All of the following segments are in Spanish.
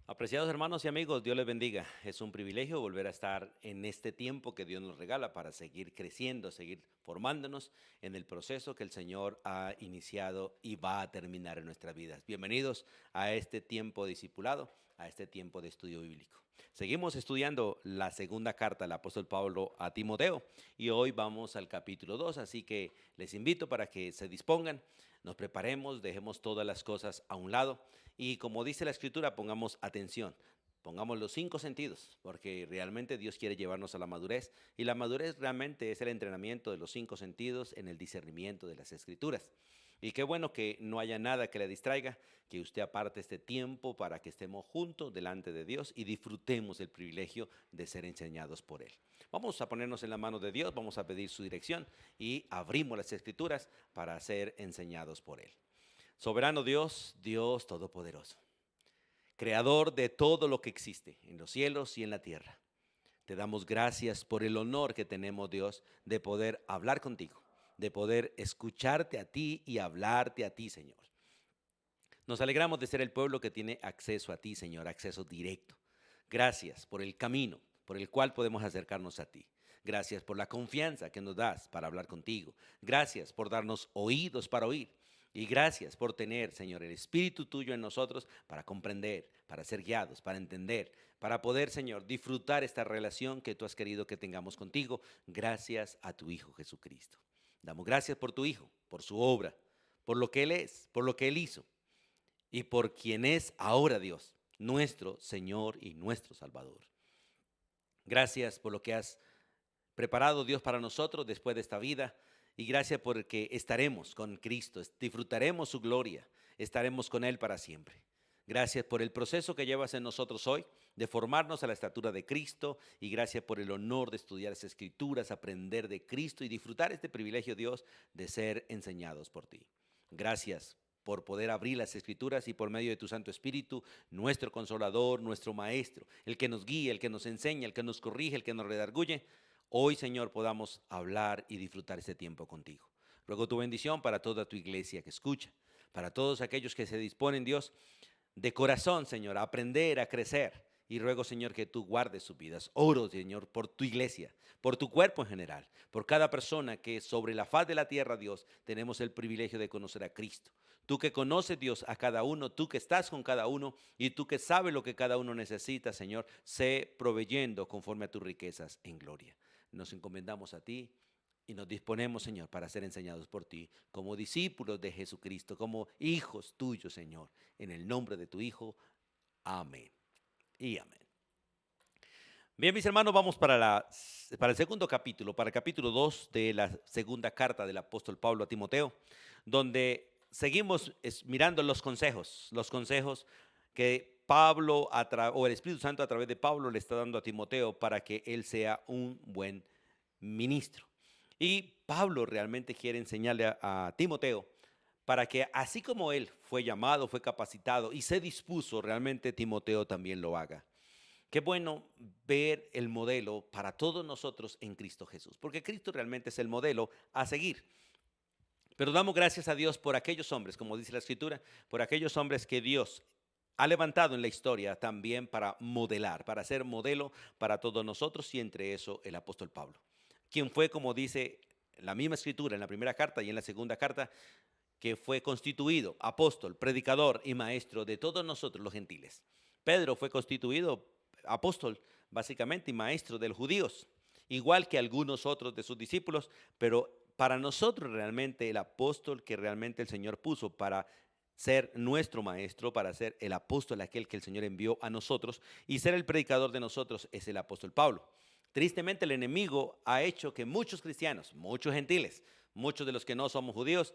Apreciados hermanos y amigos, Dios les bendiga. Es un privilegio volver a estar en este tiempo que Dios nos regala para seguir creciendo, seguir formándonos en el proceso que el Señor ha iniciado y va a terminar en nuestras vidas. Bienvenidos a este tiempo discipulado, a este tiempo de estudio bíblico. Seguimos estudiando la segunda carta del apóstol Pablo a Timoteo y hoy vamos al capítulo 2, así que les invito para que se dispongan, nos preparemos, dejemos todas las cosas a un lado y como dice la escritura, pongamos atención. Pongamos los 5 sentidos, porque realmente Dios quiere llevarnos a la madurez y la madurez realmente es el entrenamiento de los 5 sentidos en el discernimiento de las escrituras. Y qué bueno que no haya nada que le distraiga, que usted aparte este tiempo para que estemos juntos delante de Dios y disfrutemos el privilegio de ser enseñados por Él. Vamos a ponernos en la mano de Dios, vamos a pedir su dirección y abrimos las escrituras para ser enseñados por Él. Soberano Dios, Dios Todopoderoso, Creador de todo lo que existe en los cielos y en la tierra. Te damos gracias por el honor que tenemos, Dios, de poder hablar contigo, de poder escucharte a ti y hablarte a ti, Señor. Nos alegramos de ser el pueblo que tiene acceso a ti, Señor, acceso directo. Gracias por el camino por el cual podemos acercarnos a ti. Gracias por la confianza que nos das para hablar contigo. Gracias por darnos oídos para oír. Y gracias por tener, Señor, el Espíritu tuyo en nosotros para comprender, para ser guiados, para entender, para poder, Señor, disfrutar esta relación que tú has querido que tengamos contigo, gracias a tu Hijo Jesucristo. Damos gracias por tu Hijo, por su obra, por lo que Él es, por lo que Él hizo y por quien es ahora Dios, nuestro Señor y nuestro Salvador. Gracias por lo que has preparado, Dios, para nosotros después de esta vida. Y gracias porque estaremos con Cristo, disfrutaremos su gloria, estaremos con Él para siempre. Gracias por el proceso que llevas en nosotros hoy, de formarnos a la estatura de Cristo. Y gracias por el honor de estudiar las Escrituras, aprender de Cristo y disfrutar este privilegio, Dios, de ser enseñados por ti. Gracias por poder abrir las Escrituras y por medio de tu Santo Espíritu, nuestro Consolador, nuestro Maestro, el que nos guía, el que nos enseña, el que nos corrige, el que nos redarguye. Hoy, Señor, podamos hablar y disfrutar este tiempo contigo. Ruego tu bendición para toda tu iglesia que escucha, para todos aquellos que se disponen, Dios, de corazón, Señor, a aprender, a crecer. Y ruego, Señor, que tú guardes sus vidas. Oro, Señor, por tu iglesia, por tu cuerpo en general, por cada persona que sobre la faz de la tierra, Dios, tenemos el privilegio de conocer a Cristo. Tú que conoces, Dios, a cada uno, tú que estás con cada uno y tú que sabes lo que cada uno necesita, Señor, sé proveyendo conforme a tus riquezas en gloria. Nos encomendamos a ti y nos disponemos, Señor, para ser enseñados por ti como discípulos de Jesucristo, como hijos tuyos, Señor. En el nombre de tu Hijo, amén y amén. Bien, mis hermanos, vamos para el segundo capítulo, para el capítulo 2 de la segunda carta del apóstol Pablo a Timoteo, donde seguimos mirando los consejos que Pablo o el Espíritu Santo a través de Pablo le está dando a Timoteo para que él sea un buen ministro. Y Pablo realmente quiere enseñarle a Timoteo para que así como él fue llamado, fue capacitado y se dispuso, realmente Timoteo también lo haga. Qué bueno ver el modelo para todos nosotros en Cristo Jesús, porque Cristo realmente es el modelo a seguir. Pero damos gracias a Dios por aquellos hombres, como dice la Escritura, por aquellos hombres que Dios ha levantado en la historia también para modelar, para ser modelo para todos nosotros y entre eso el apóstol Pablo, quien fue, como dice la misma Escritura en la primera carta y en la segunda carta, que fue constituido apóstol, predicador y maestro de todos nosotros los gentiles. Pedro fue constituido apóstol básicamente y maestro de los judíos, igual que algunos otros de sus discípulos, pero para nosotros realmente el apóstol que realmente el Señor puso para ser nuestro maestro, para ser el apóstol aquel que el Señor envió a nosotros y ser el predicador de nosotros es el apóstol Pablo. Tristemente el enemigo ha hecho que muchos cristianos, muchos gentiles, muchos de los que no somos judíos,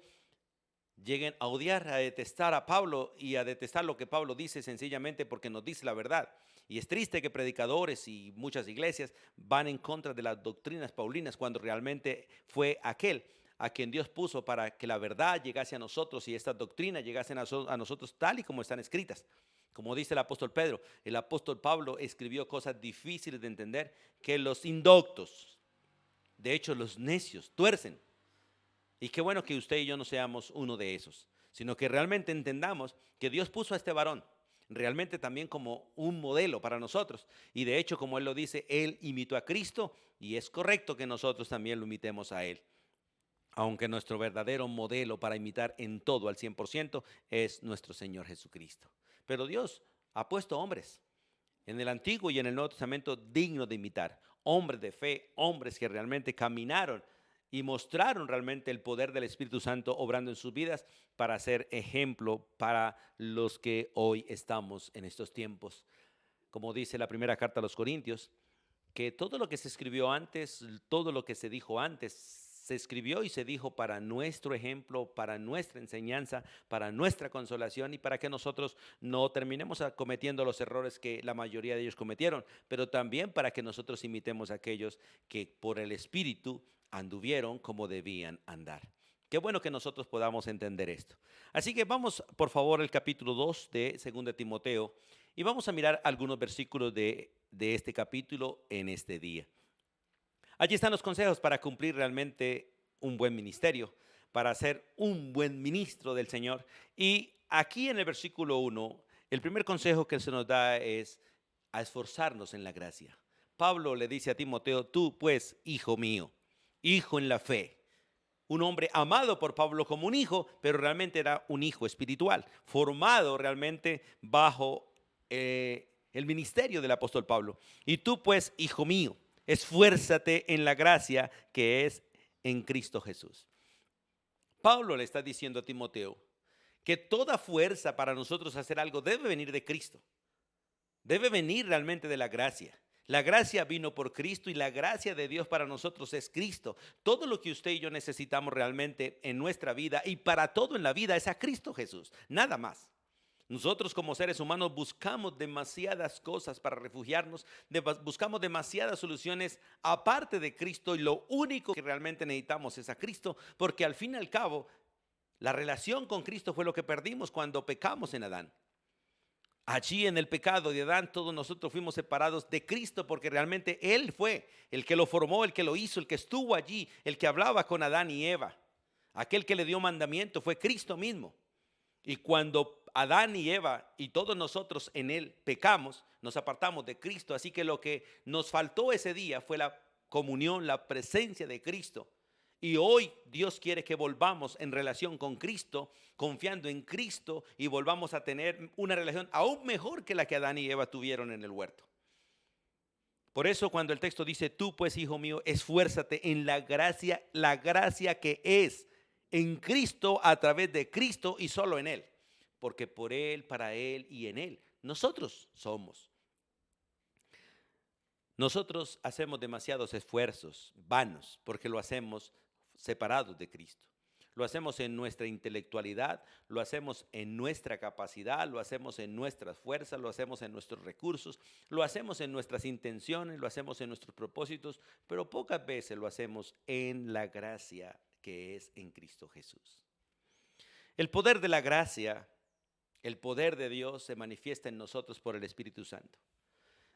lleguen a odiar, a detestar a Pablo y a detestar lo que Pablo dice sencillamente porque nos dice la verdad. Y es triste que predicadores y muchas iglesias van en contra de las doctrinas paulinas cuando realmente fue aquel a quien Dios puso para que la verdad llegase a nosotros y estas doctrinas llegasen a nosotros tal y como están escritas. Como dice el apóstol Pablo escribió cosas difíciles de entender que los indoctos, de hecho los necios, tuercen. Y qué bueno que usted y yo no seamos uno de esos, sino que realmente entendamos que Dios puso a este varón, realmente también como un modelo para nosotros. Y de hecho, como él lo dice, él imitó a Cristo y es correcto que nosotros también lo imitemos a él. Aunque nuestro verdadero modelo para imitar en todo al 100% es nuestro Señor Jesucristo. Pero Dios ha puesto hombres en el Antiguo y en el Nuevo Testamento dignos de imitar. Hombres de fe, hombres que realmente caminaron y mostraron realmente el poder del Espíritu Santo obrando en sus vidas para ser ejemplo para los que hoy estamos en estos tiempos. Como dice la primera carta a los Corintios, que todo lo que se escribió antes, todo lo que se dijo antes, se escribió y se dijo para nuestro ejemplo, para nuestra enseñanza, para nuestra consolación y para que nosotros no terminemos cometiendo los errores que la mayoría de ellos cometieron, pero también para que nosotros imitemos a aquellos que por el Espíritu anduvieron como debían andar. Qué bueno que nosotros podamos entender esto. Así que vamos, por favor, al capítulo 2 de 2 Timoteo y vamos a mirar algunos versículos de este capítulo en este día. Allí están los consejos para cumplir realmente un buen ministerio, para ser un buen ministro del Señor. Y aquí en el versículo 1, el primer consejo que se nos da es a esforzarnos en la gracia. Pablo le dice a Timoteo, tú pues, hijo mío, hijo en la fe. Un hombre amado por Pablo como un hijo, pero realmente era un hijo espiritual, formado realmente bajo el ministerio del apóstol Pablo. Y tú pues, hijo mío, esfuérzate en la gracia que es en Cristo Jesús. Pablo le está diciendo a Timoteo que toda fuerza para nosotros hacer algo debe venir de Cristo. Debe venir realmente de la gracia. La gracia vino por Cristo y la gracia de Dios para nosotros es Cristo. Todo lo que usted y yo necesitamos realmente en nuestra vida y para todo en la vida es a Cristo Jesús, nada más. Nosotros como seres humanos buscamos demasiadas cosas para refugiarnos, buscamos demasiadas soluciones aparte de Cristo y lo único que realmente necesitamos es a Cristo, porque al fin y al cabo la relación con Cristo fue lo que perdimos cuando pecamos en Adán. Allí en el pecado de Adán todos nosotros fuimos separados de Cristo porque realmente Él fue el que lo formó, el que lo hizo, el que estuvo allí, el que hablaba con Adán y Eva. Aquel que le dio mandamiento fue Cristo mismo. Y cuando Adán y Eva y todos nosotros en él pecamos, nos apartamos de Cristo. Así que lo que nos faltó ese día fue la comunión, la presencia de Cristo. Y hoy Dios quiere que volvamos en relación con Cristo, confiando en Cristo y volvamos a tener una relación aún mejor que la que Adán y Eva tuvieron en el huerto. Por eso cuando el texto dice, tú pues hijo mío, esfuérzate en la gracia que es en Cristo, a través de Cristo y solo en Él. Porque por Él, para Él y en Él, nosotros somos. Nosotros hacemos demasiados esfuerzos vanos porque lo hacemos separados de Cristo. Lo hacemos en nuestra intelectualidad, lo hacemos en nuestra capacidad, lo hacemos en nuestras fuerzas, lo hacemos en nuestros recursos, lo hacemos en nuestras intenciones, lo hacemos en nuestros propósitos, pero pocas veces lo hacemos en la gracia que es en Cristo Jesús. El poder de la gracia, el poder de Dios se manifiesta en nosotros por el Espíritu Santo.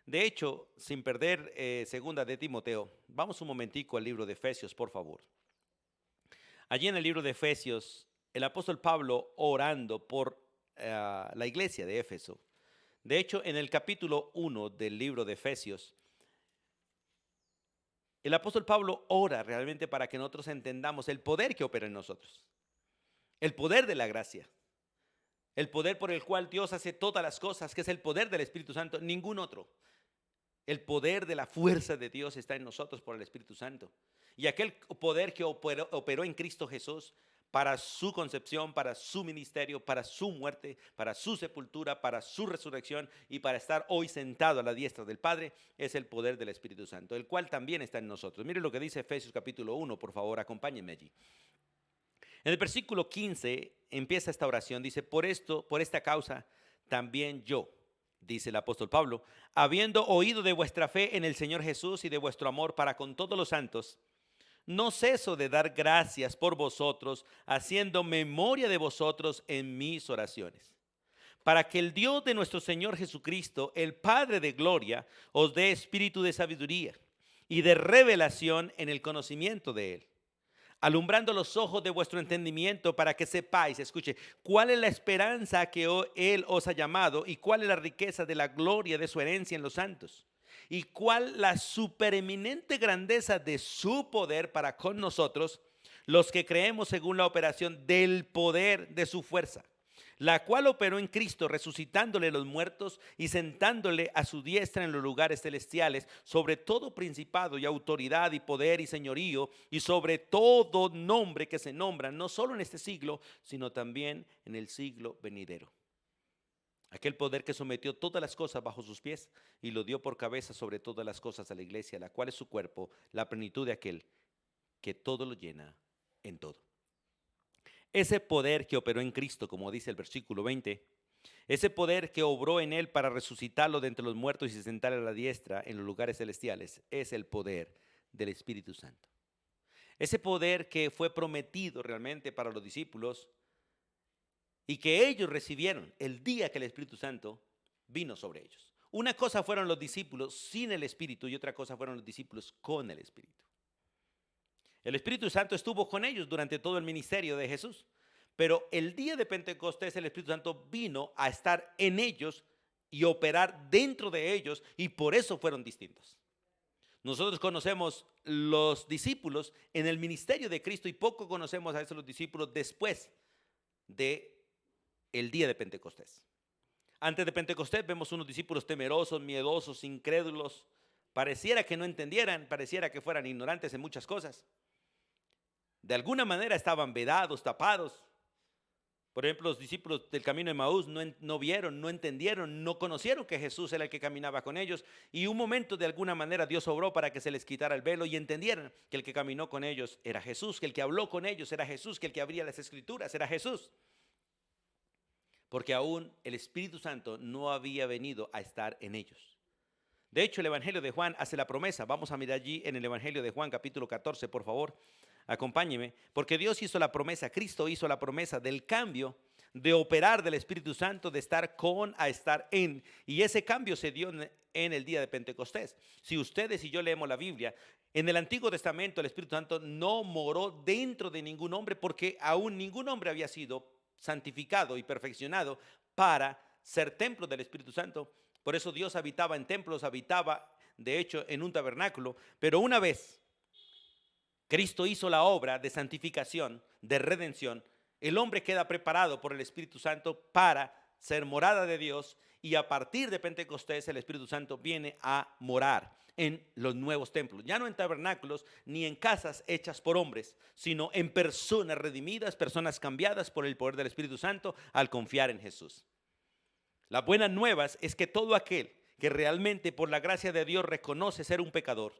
De hecho, sin perder segunda de Timoteo, vamos un momentico al libro de Efesios, por favor. Allí en el libro de Efesios, el apóstol Pablo orando por la iglesia de Éfeso. De hecho, en el capítulo 1 del libro de Efesios, el apóstol Pablo ora realmente para que nosotros entendamos el poder que opera en nosotros. El poder de la gracia. El poder por el cual Dios hace todas las cosas, que es el poder del Espíritu Santo, ningún otro. El poder de la fuerza de Dios está en nosotros por el Espíritu Santo. Y aquel poder que operó en Cristo Jesús para su concepción, para su ministerio, para su muerte, para su sepultura, para su resurrección y para estar hoy sentado a la diestra del Padre, es el poder del Espíritu Santo, el cual también está en nosotros. Mire lo que dice Efesios capítulo 1, por favor, acompáñenme allí. En el versículo 15 empieza esta oración, dice, por esta causa, también yo, dice el apóstol Pablo, habiendo oído de vuestra fe en el Señor Jesús y de vuestro amor para con todos los santos, no ceso de dar gracias por vosotros, haciendo memoria de vosotros en mis oraciones, para que el Dios de nuestro Señor Jesucristo, el Padre de gloria, os dé espíritu de sabiduría y de revelación en el conocimiento de Él, alumbrando los ojos de vuestro entendimiento para que sepáis, escuche, cuál es la esperanza que Él os ha llamado y cuál es la riqueza de la gloria de su herencia en los santos y cuál la supereminente grandeza de su poder para con nosotros, los que creemos según la operación del poder de su fuerza, la cual operó en Cristo, resucitándole los muertos y sentándole a su diestra en los lugares celestiales, sobre todo principado y autoridad y poder y señorío, y sobre todo nombre que se nombra, no solo en este siglo, sino también en el siglo venidero. Aquel poder que sometió todas las cosas bajo sus pies y lo dio por cabeza sobre todas las cosas a la iglesia, la cual es su cuerpo, la plenitud de aquel que todo lo llena en todo. Ese poder que operó en Cristo, como dice el versículo 20, ese poder que obró en él para resucitarlo de entre los muertos y sentarle a la diestra en los lugares celestiales, es el poder del Espíritu Santo. Ese poder que fue prometido realmente para los discípulos y que ellos recibieron el día que el Espíritu Santo vino sobre ellos. Una cosa fueron los discípulos sin el Espíritu y otra cosa fueron los discípulos con el Espíritu. El Espíritu Santo estuvo con ellos durante todo el ministerio de Jesús, pero el día de Pentecostés el Espíritu Santo vino a estar en ellos y operar dentro de ellos, y por eso fueron distintos. Nosotros conocemos los discípulos en el ministerio de Cristo y poco conocemos a esos los discípulos después de el día de Pentecostés. Antes de Pentecostés vemos unos discípulos temerosos, miedosos, incrédulos. Pareciera que no entendieran, pareciera que fueran ignorantes en muchas cosas. De alguna manera estaban vedados, tapados. Por ejemplo, los discípulos del camino de Emaús no vieron, no entendieron, no conocieron que Jesús era el que caminaba con ellos. Y un momento, de alguna manera, Dios obró para que se les quitara el velo y entendieran que el que caminó con ellos era Jesús, que el que habló con ellos era Jesús, que el que abría las Escrituras era Jesús. Porque aún el Espíritu Santo no había venido a estar en ellos. De hecho, el Evangelio de Juan hace la promesa. Vamos a mirar allí en el Evangelio de Juan, capítulo 14, por favor. Acompáñeme, porque Dios hizo la promesa, Cristo hizo la promesa del cambio, de operar del Espíritu Santo, de estar con a estar en. Y ese cambio se dio en el día de Pentecostés. Si ustedes y yo leemos la Biblia, en el Antiguo Testamento el Espíritu Santo no moró dentro de ningún hombre, porque aún ningún hombre había sido santificado y perfeccionado para ser templo del Espíritu Santo. Por eso Dios habitaba en templos, habitaba de hecho en un tabernáculo, pero una vez Cristo hizo la obra de santificación, de redención, el hombre queda preparado por el Espíritu Santo para ser morada de Dios, y a partir de Pentecostés el Espíritu Santo viene a morar en los nuevos templos, ya no en tabernáculos ni en casas hechas por hombres, sino en personas redimidas, personas cambiadas por el poder del Espíritu Santo al confiar en Jesús. Las buenas nuevas es que todo aquel que realmente por la gracia de Dios reconoce ser un pecador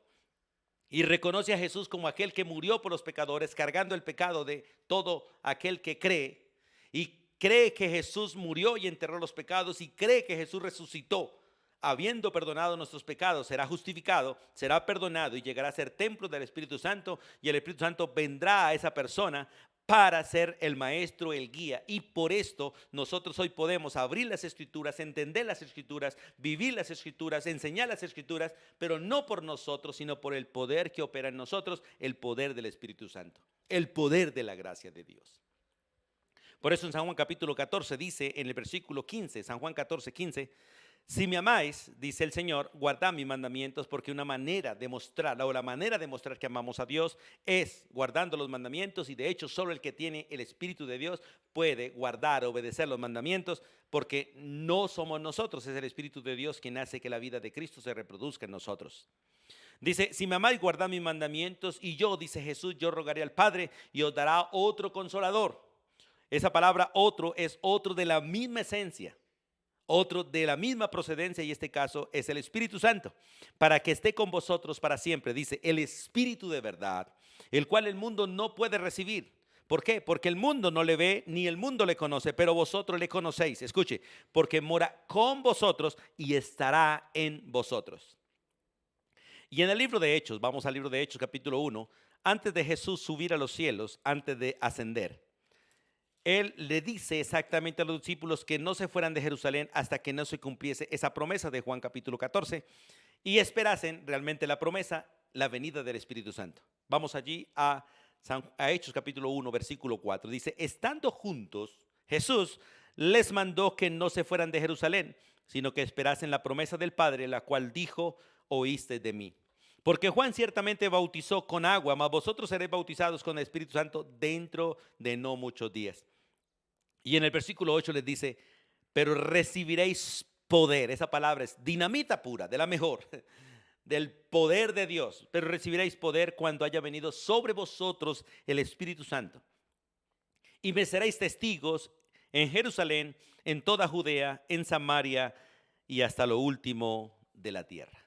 y reconoce a Jesús como aquel que murió por los pecadores, cargando el pecado de todo aquel que cree, y cree que Jesús murió y enterró los pecados, y cree que Jesús resucitó, habiendo perdonado nuestros pecados, será justificado, será perdonado y llegará a ser templo del Espíritu Santo, y el Espíritu Santo vendrá a esa persona para ser el maestro, el guía. Y por esto nosotros hoy podemos abrir las Escrituras, entender las Escrituras, vivir las Escrituras, enseñar las Escrituras, pero no por nosotros, sino por el poder que opera en nosotros, el poder del Espíritu Santo, el poder de la gracia de Dios. Por eso en San Juan capítulo 14 dice en el versículo 15, San Juan 14, 15, si me amáis, dice el Señor, guardad mis mandamientos, porque una manera de mostrar, o la manera de mostrar que amamos a Dios es guardando los mandamientos, y de hecho solo el que tiene el Espíritu de Dios puede guardar, obedecer los mandamientos, porque no somos nosotros, es el Espíritu de Dios quien hace que la vida de Cristo se reproduzca en nosotros. Dice, si me amáis, guardad mis mandamientos, y yo, dice Jesús, yo rogaré al Padre y os dará otro consolador. Esa palabra otro es otro de la misma esencia, otro de la misma procedencia, y este caso es el Espíritu Santo, para que esté con vosotros para siempre. Dice, el Espíritu de verdad, el cual el mundo no puede recibir. ¿Por qué? Porque el mundo no le ve ni el mundo le conoce, pero vosotros le conocéis. Escuche, porque mora con vosotros y estará en vosotros. Y en el libro de Hechos, vamos al libro de Hechos capítulo 1, antes de Jesús subir a los cielos, antes de ascender, Él le dice exactamente a los discípulos que no se fueran de Jerusalén hasta que no se cumpliese esa promesa de Juan capítulo 14 y esperasen realmente la promesa, la venida del Espíritu Santo. Vamos allí a a Hechos capítulo 1, versículo 4. Dice, estando juntos, Jesús les mandó que no se fueran de Jerusalén, sino que esperasen la promesa del Padre, la cual dijo, oíste de mí. Porque Juan ciertamente bautizó con agua, mas vosotros seréis bautizados con el Espíritu Santo dentro de no muchos días. Y en el versículo 8 les dice, pero recibiréis poder. Esa palabra es dinamita pura, de la mejor, del poder de Dios. Pero recibiréis poder cuando haya venido sobre vosotros el Espíritu Santo. Y me seréis testigos en Jerusalén, en toda Judea, en Samaria y hasta lo último de la tierra.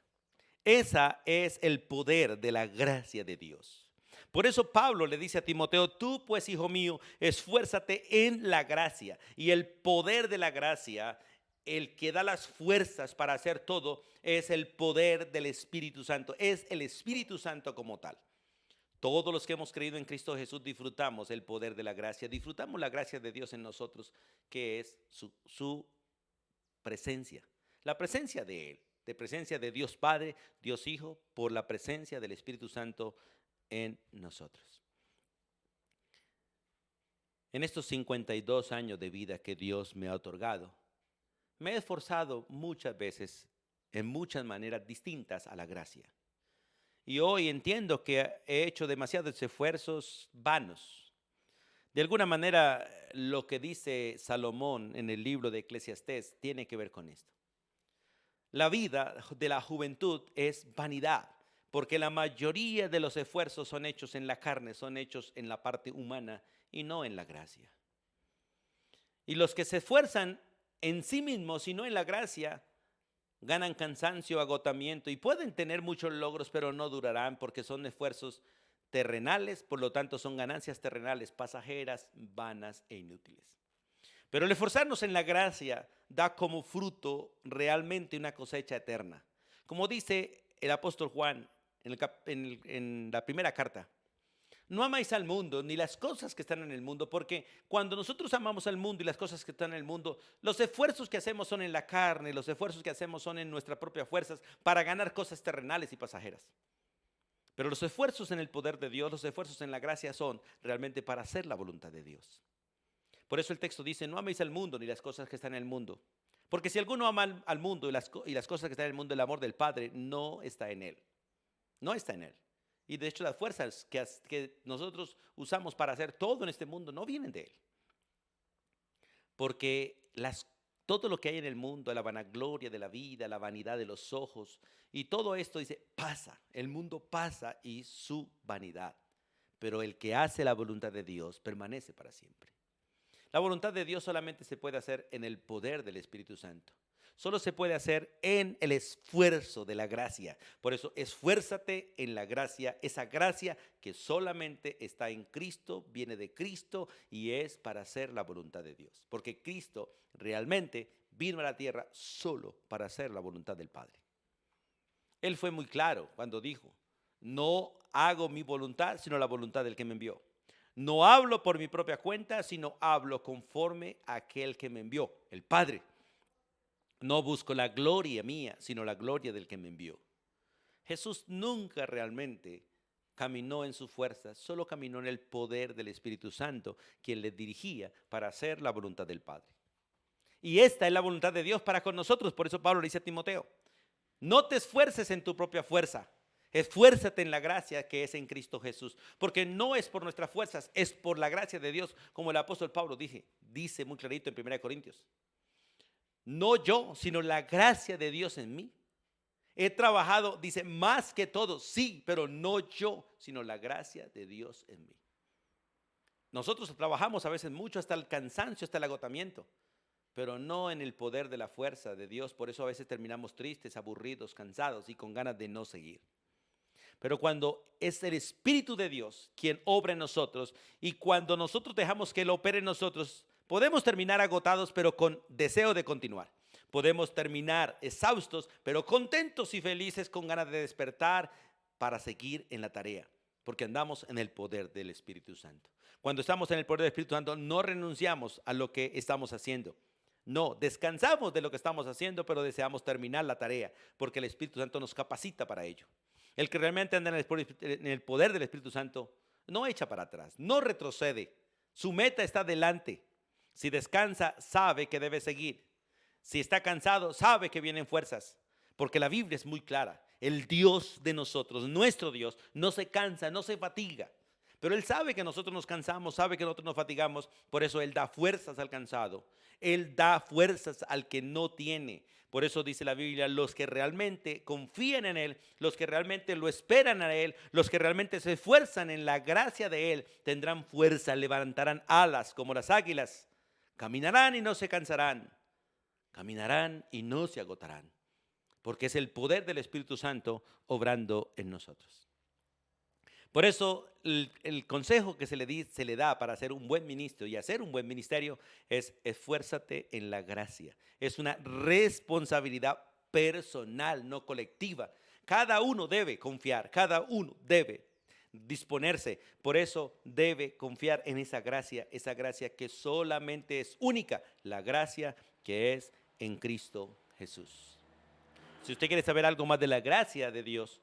Esa es el poder de la gracia de Dios. Por eso Pablo le dice a Timoteo, tú pues, hijo mío, esfuérzate en la gracia. Y el poder de la gracia, el que da las fuerzas para hacer todo, es el poder del Espíritu Santo. Es el Espíritu Santo como tal. Todos los que hemos creído en Cristo Jesús disfrutamos el poder de la gracia. Disfrutamos la gracia de Dios en nosotros, que es su presencia. La presencia de Él. De presencia de Dios Padre, Dios Hijo, por la presencia del Espíritu Santo en nosotros. En estos 52 años de vida que Dios me ha otorgado, me he esforzado muchas veces, en muchas maneras distintas a la gracia. Y hoy entiendo que he hecho demasiados esfuerzos vanos. De alguna manera, lo que dice Salomón en el libro de Eclesiastés tiene que ver con esto. La vida de la juventud es vanidad, porque la mayoría de los esfuerzos son hechos en la carne, son hechos en la parte humana y no en la gracia. Y los que se esfuerzan en sí mismos y no en la gracia, ganan cansancio, agotamiento y pueden tener muchos logros, pero no durarán porque son esfuerzos terrenales, por lo tanto son ganancias terrenales, pasajeras, vanas e inútiles. Pero el esforzarnos en la gracia da como fruto realmente una cosecha eterna. Como dice el apóstol Juan en la primera carta, no amáis al mundo ni las cosas que están en el mundo, porque cuando nosotros amamos al mundo y las cosas que están en el mundo, los esfuerzos que hacemos son en la carne, los esfuerzos que hacemos son en nuestras propias fuerzas para ganar cosas terrenales y pasajeras. Pero los esfuerzos en el poder de Dios, los esfuerzos en la gracia son realmente para hacer la voluntad de Dios. Por eso el texto dice, no améis al mundo ni las cosas que están en el mundo. Porque si alguno ama al mundo y las cosas que están en el mundo, el amor del Padre no está en él. No está en él. Y de hecho las fuerzas que nosotros usamos para hacer todo en este mundo no vienen de él. Porque todo lo que hay en el mundo, la vanagloria de la vida, la vanidad de los ojos, y todo esto dice, pasa, el mundo pasa y su vanidad. Pero el que hace la voluntad de Dios permanece para siempre. La voluntad de Dios solamente se puede hacer en el poder del Espíritu Santo. Solo se puede hacer en el esfuerzo de la gracia. Por eso, esfuérzate en la gracia, esa gracia que solamente está en Cristo, viene de Cristo y es para hacer la voluntad de Dios. Porque Cristo realmente vino a la tierra solo para hacer la voluntad del Padre. Él fue muy claro cuando dijo, no hago mi voluntad, sino la voluntad del que me envió. No hablo por mi propia cuenta, sino hablo conforme a aquel que me envió, el Padre. No busco la gloria mía, sino la gloria del que me envió. Jesús nunca realmente caminó en sus fuerzas, solo caminó en el poder del Espíritu Santo, quien le dirigía para hacer la voluntad del Padre. Y esta es la voluntad de Dios para con nosotros. Por eso Pablo le dice a Timoteo, no te esfuerces en tu propia fuerza. Esfuérzate en la gracia que es en Cristo Jesús, porque no es por nuestras fuerzas, es por la gracia de Dios, como el apóstol Pablo dice muy clarito en 1 Corintios. No yo, sino la gracia de Dios en mí. He trabajado, dice, más que todo, sí, pero no yo, sino la gracia de Dios en mí. Nosotros trabajamos a veces mucho hasta el cansancio, hasta el agotamiento, pero no en el poder de la fuerza de Dios. Por eso a veces terminamos tristes, aburridos, cansados y con ganas de no seguir. Pero cuando es el Espíritu de Dios quien obra en nosotros y cuando nosotros dejamos que Él opere en nosotros, podemos terminar agotados pero con deseo de continuar. Podemos terminar exhaustos pero contentos y felices con ganas de despertar para seguir en la tarea, porque andamos en el poder del Espíritu Santo. Cuando estamos en el poder del Espíritu Santo no renunciamos a lo que estamos haciendo. No, descansamos de lo que estamos haciendo, pero deseamos terminar la tarea, porque el Espíritu Santo nos capacita para ello. El que realmente anda en el poder del Espíritu Santo no echa para atrás, no retrocede. Su meta está delante. Si descansa, sabe que debe seguir. Si está cansado, sabe que vienen fuerzas. Porque la Biblia es muy clara. El Dios de nosotros, nuestro Dios, no se cansa, no se fatiga. Pero Él sabe que nosotros nos cansamos, sabe que nosotros nos fatigamos. Por eso Él da fuerzas al cansado. Él da fuerzas al que no tiene. Por eso dice la Biblia, los que realmente confían en Él, los que realmente lo esperan a Él, los que realmente se esfuerzan en la gracia de Él, tendrán fuerza, levantarán alas como las águilas. Caminarán y no se cansarán. Caminarán y no se agotarán. Porque es el poder del Espíritu Santo obrando en nosotros. Por eso el consejo que se le da para ser un buen ministro y hacer un buen ministerio es esfuérzate en la gracia. Es una responsabilidad personal, no colectiva. Cada uno debe confiar, cada uno debe disponerse. Por eso debe confiar en esa gracia que solamente es única, la gracia que es en Cristo Jesús. Si usted quiere saber algo más de la gracia de Dios,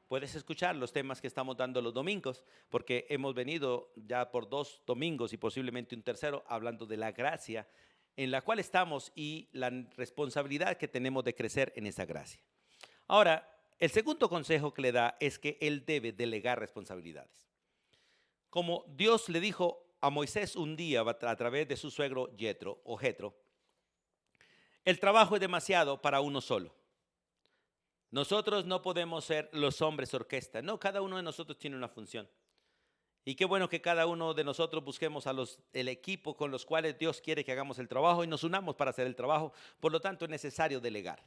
puedes escuchar los temas que estamos dando los domingos, porque hemos venido ya por 2 domingos y posiblemente un tercero hablando de la gracia en la cual estamos y la responsabilidad que tenemos de crecer en esa gracia. Ahora, el segundo consejo que le da es que él debe delegar responsabilidades. Como Dios le dijo a Moisés un día a través de su suegro Jetro o Jetro, el trabajo es demasiado para uno solo. Nosotros no podemos ser los hombres orquesta. No, cada uno de nosotros tiene una función. Y qué bueno que cada uno de nosotros busquemos el equipo con los cuales Dios quiere que hagamos el trabajo y nos unamos para hacer el trabajo. Por lo tanto, es necesario delegar.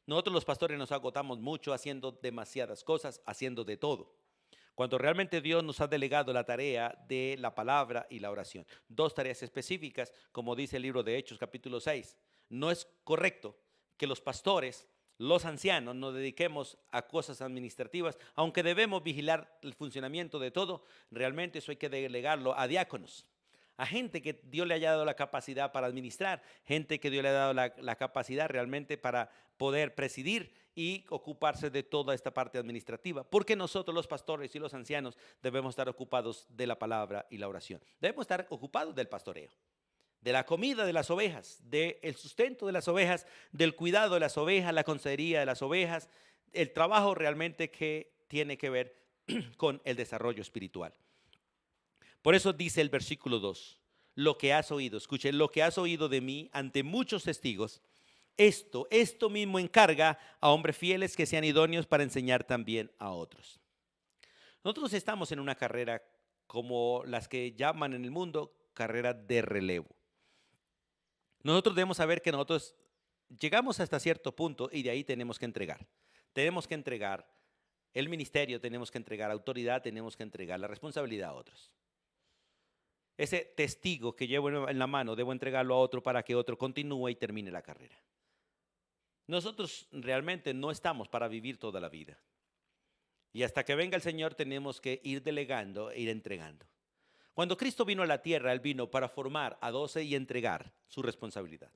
Nosotros los pastores nos agotamos mucho haciendo demasiadas cosas, haciendo de todo. Cuando realmente Dios nos ha delegado la tarea de la palabra y la oración. 2 tareas específicas, como dice el libro de Hechos, capítulo 6. No es correcto que los pastores, los ancianos, nos dediquemos a cosas administrativas, aunque debemos vigilar el funcionamiento de todo. Realmente eso hay que delegarlo a diáconos, a gente que Dios le haya dado la capacidad para administrar, gente que Dios le ha dado la capacidad realmente para poder presidir y ocuparse de toda esta parte administrativa, porque nosotros los pastores y los ancianos debemos estar ocupados de la palabra y la oración, debemos estar ocupados del pastoreo, de la comida de las ovejas, del sustento de las ovejas, del cuidado de las ovejas, la consejería de las ovejas, el trabajo realmente que tiene que ver con el desarrollo espiritual. Por eso dice el versículo 2, lo que has oído, escuchen, lo que has oído de mí ante muchos testigos, esto mismo encarga a hombres fieles que sean idóneos para enseñar también a otros. Nosotros estamos en una carrera como las que llaman en el mundo carrera de relevo. Nosotros debemos saber que nosotros llegamos hasta cierto punto y de ahí tenemos que entregar. Tenemos que entregar el ministerio, tenemos que entregar autoridad, tenemos que entregar la responsabilidad a otros. Ese testigo que llevo en la mano debo entregarlo a otro para que otro continúe y termine la carrera. Nosotros realmente no estamos para vivir toda la vida. Y hasta que venga el Señor tenemos que ir delegando e ir entregando. Cuando Cristo vino a la tierra, Él vino para formar a 12 y entregar su responsabilidad.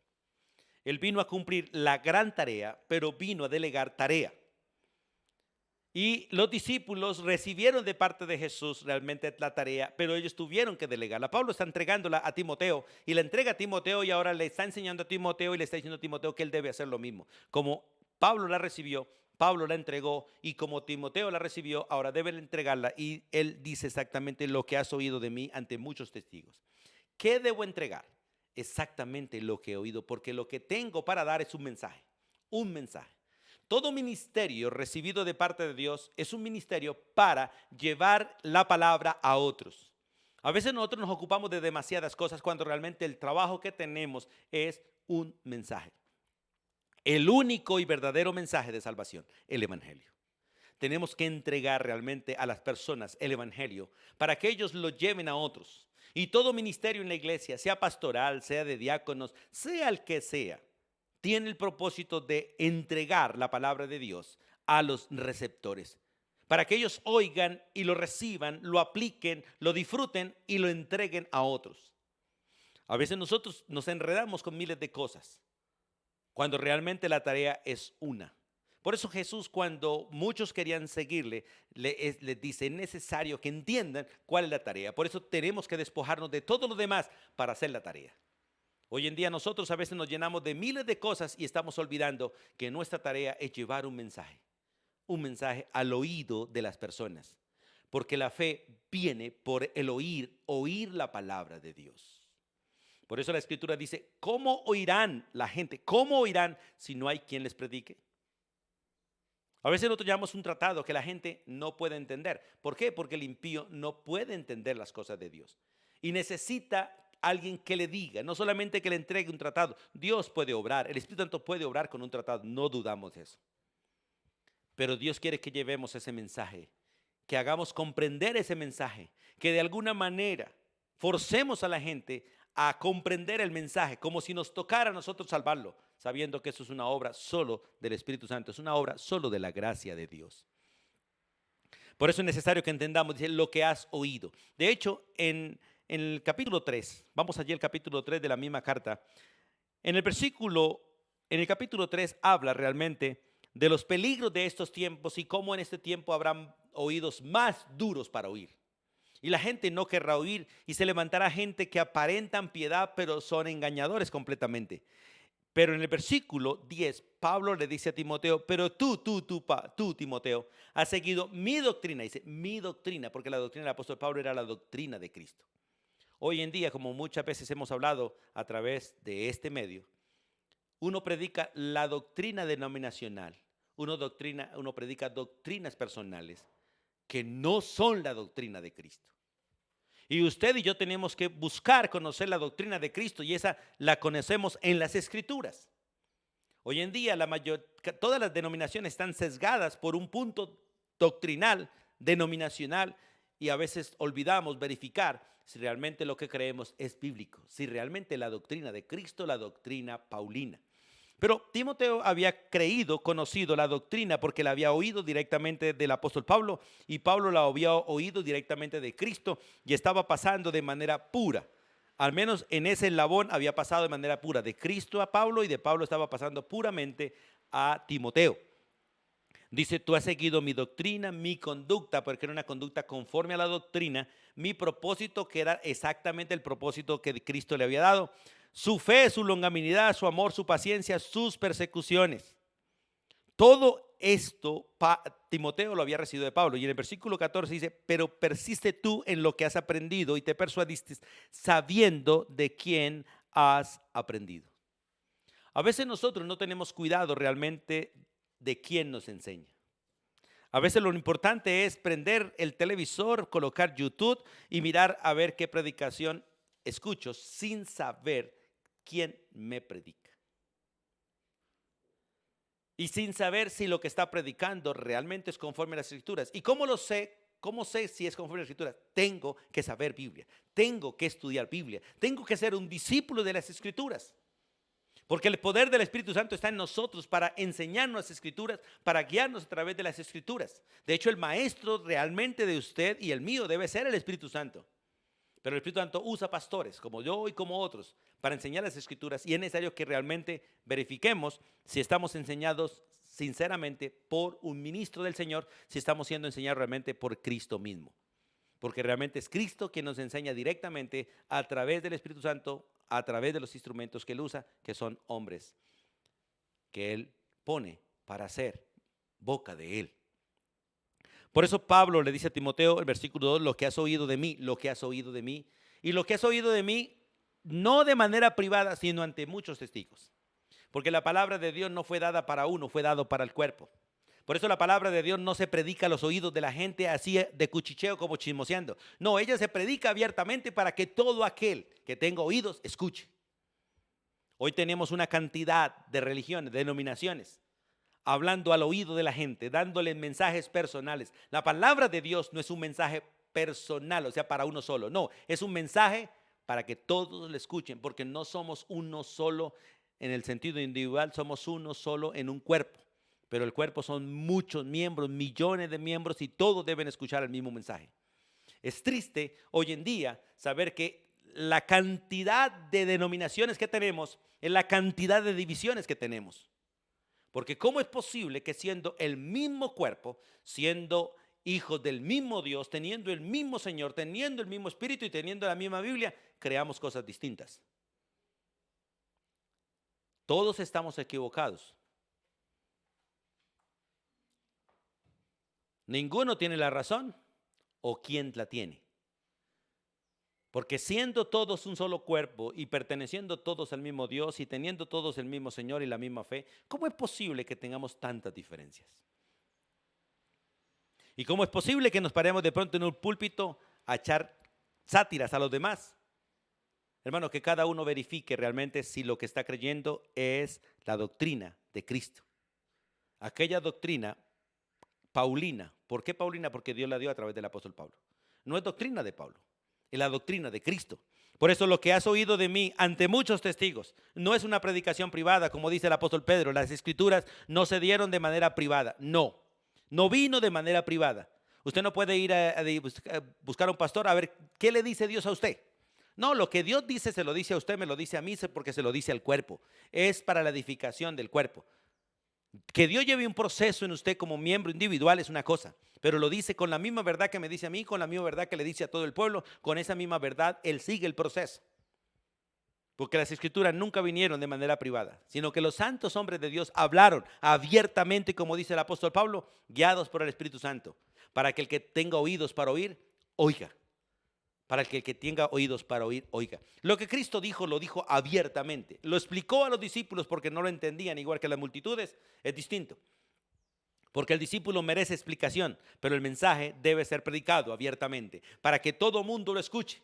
Él vino a cumplir la gran tarea, pero vino a delegar tarea. Y los discípulos recibieron de parte de Jesús realmente la tarea, pero ellos tuvieron que delegarla. Pablo está entregándola a Timoteo y la entrega a Timoteo y ahora le está enseñando a Timoteo y le está diciendo a Timoteo que él debe hacer lo mismo. Como Pablo la recibió, Pablo la entregó y como Timoteo la recibió, ahora debe entregarla y él dice exactamente lo que has oído de mí ante muchos testigos. ¿Qué debo entregar? Exactamente lo que he oído, porque lo que tengo para dar es un mensaje, un mensaje. Todo ministerio recibido de parte de Dios es un ministerio para llevar la palabra a otros. A veces nosotros nos ocupamos de demasiadas cosas cuando realmente el trabajo que tenemos es un mensaje. El único y verdadero mensaje de salvación, el evangelio. Tenemos que entregar realmente a las personas el evangelio para que ellos lo lleven a otros. Y todo ministerio en la iglesia, sea pastoral, sea de diáconos, sea el que sea, tiene el propósito de entregar la palabra de Dios a los receptores, para que ellos oigan y lo reciban, lo apliquen, lo disfruten y lo entreguen a otros. A veces nosotros nos enredamos con miles de cosas, cuando realmente la tarea es una. Por eso Jesús, cuando muchos querían seguirle, les dice, es necesario que entiendan cuál es la tarea. Por eso tenemos que despojarnos de todo lo demás para hacer la tarea. Hoy en día nosotros a veces nos llenamos de miles de cosas y estamos olvidando que nuestra tarea es llevar un mensaje al oído de las personas. Porque la fe viene por el oír la palabra de Dios. Por eso la Escritura dice, ¿cómo oirán la gente? ¿Cómo oirán si no hay quien les predique? A veces nosotros llamamos un tratado que la gente no puede entender. ¿Por qué? Porque el impío no puede entender las cosas de Dios. Y necesita alguien que le diga, no solamente que le entregue un tratado. Dios puede obrar, el Espíritu Santo puede obrar con un tratado, no dudamos de eso. Pero Dios quiere que llevemos ese mensaje, que hagamos comprender ese mensaje, que de alguna manera forcemos a la gente a comprender el mensaje, como si nos tocara a nosotros salvarlo, sabiendo que eso es una obra solo del Espíritu Santo, es una obra solo de la gracia de Dios. Por eso es necesario que entendamos, dice, lo que has oído. De hecho, en el capítulo 3, vamos allí al capítulo 3 de la misma carta, en el capítulo 3 habla realmente de los peligros de estos tiempos y cómo en este tiempo habrán oídos más duros para oír. Y la gente no querrá oír y se levantará gente que aparentan piedad pero son engañadores completamente. Pero en el versículo 10, Pablo le dice a Timoteo, pero tú, Timoteo, has seguido mi doctrina. Dice, mi doctrina, porque la doctrina del apóstol Pablo era la doctrina de Cristo. Hoy en día, como muchas veces hemos hablado a través de este medio, uno predica la doctrina denominacional, uno predica doctrinas personales que no son la doctrina de Cristo. Y usted y yo tenemos que buscar conocer la doctrina de Cristo y esa la conocemos en las Escrituras. Hoy en día todas las denominaciones están sesgadas por un punto doctrinal, denominacional, y a veces olvidamos verificar si realmente lo que creemos es bíblico, si realmente la doctrina de Cristo, la doctrina paulina. Pero Timoteo había conocido la doctrina porque la había oído directamente del apóstol Pablo y Pablo la había oído directamente de Cristo y estaba pasando de manera pura. Al menos en ese eslabón había pasado de manera pura, de Cristo a Pablo y de Pablo estaba pasando puramente a Timoteo. Dice, tú has seguido mi doctrina, mi conducta, porque era una conducta conforme a la doctrina, mi propósito, que era exactamente el propósito que Cristo le había dado, su fe, su longanimidad, su amor, su paciencia, sus persecuciones. Todo esto Timoteo lo había recibido de Pablo. Y en el versículo 14 dice, pero persiste tú en lo que has aprendido y te persuadiste sabiendo de quién has aprendido. A veces nosotros no tenemos cuidado realmente de quién nos enseña. A veces lo importante es prender el televisor, colocar YouTube y mirar a ver qué predicación escucho sin saber quién me predica. Y sin saber si lo que está predicando realmente es conforme a las Escrituras. ¿Y cómo lo sé? ¿Cómo sé si es conforme a las Escrituras? Tengo que saber Biblia, tengo que estudiar Biblia, tengo que ser un discípulo de las Escrituras. Porque el poder del Espíritu Santo está en nosotros para enseñarnos las Escrituras, para guiarnos a través de las Escrituras. De hecho, el maestro realmente de usted y el mío debe ser el Espíritu Santo. Pero el Espíritu Santo usa pastores, como yo y como otros, para enseñar las Escrituras. Y es necesario que realmente verifiquemos si estamos enseñados sinceramente por un ministro del Señor, si estamos siendo enseñados realmente por Cristo mismo. Porque realmente es Cristo quien nos enseña directamente a través del Espíritu Santo, a través de los instrumentos que Él usa, que son hombres que Él pone para ser boca de Él. Por eso Pablo le dice a Timoteo, el versículo 2, lo que has oído de mí, lo que has oído de mí. Y lo que has oído de mí, no de manera privada, sino ante muchos testigos. Porque la palabra de Dios no fue dada para uno, fue dado para el cuerpo. Por eso la palabra de Dios no se predica a los oídos de la gente así de cuchicheo como chismoseando. No, ella se predica abiertamente para que todo aquel que tenga oídos escuche. Hoy tenemos una cantidad de religiones, de denominaciones, hablando al oído de la gente, dándole mensajes personales. La palabra de Dios no es un mensaje personal, o sea, para uno solo. No, es un mensaje para que todos le escuchen, porque no somos uno solo en el sentido individual, somos uno solo en un cuerpo. Pero el cuerpo son muchos miembros, millones de miembros y todos deben escuchar el mismo mensaje. Es triste hoy en día saber que la cantidad de denominaciones que tenemos es la cantidad de divisiones que tenemos. Porque ¿cómo es posible que siendo el mismo cuerpo, siendo hijos del mismo Dios, teniendo el mismo Señor, teniendo el mismo Espíritu y teniendo la misma Biblia, creamos cosas distintas? Todos estamos equivocados. Ninguno tiene la razón o quién la tiene. Porque siendo todos un solo cuerpo y perteneciendo todos al mismo Dios y teniendo todos el mismo Señor y la misma fe, ¿cómo es posible que tengamos tantas diferencias? ¿Y cómo es posible que nos paremos de pronto en un púlpito a echar sátiras a los demás? Hermano, que cada uno verifique realmente si lo que está creyendo es la doctrina de Cristo. Aquella doctrina paulina. ¿Por qué paulina? Porque Dios la dio a través del apóstol Pablo. No es doctrina de Pablo, es la doctrina de Cristo. Por eso lo que has oído de mí ante muchos testigos no es una predicación privada, como dice el apóstol Pedro. Las escrituras no se dieron de manera privada. No vino de manera privada. Usted no puede ir a buscar a un pastor a ver qué le dice Dios a usted. No, lo que Dios dice se lo dice a usted, me lo dice a mí porque se lo dice al cuerpo. Es para la edificación del cuerpo. Que Dios lleve un proceso en usted como miembro individual es una cosa, pero lo dice con la misma verdad que me dice a mí, con la misma verdad que le dice a todo el pueblo, con esa misma verdad Él sigue el proceso. Porque las escrituras nunca vinieron de manera privada, sino que los santos hombres de Dios hablaron abiertamente, como dice el apóstol Pablo, guiados por el Espíritu Santo, para que el que tenga oídos para oír, oiga. Para que el que tenga oídos para oír, oiga. Lo que Cristo dijo, lo dijo abiertamente. Lo explicó a los discípulos porque no lo entendían, igual que las multitudes, es distinto. Porque el discípulo merece explicación, pero el mensaje debe ser predicado abiertamente para que todo mundo lo escuche.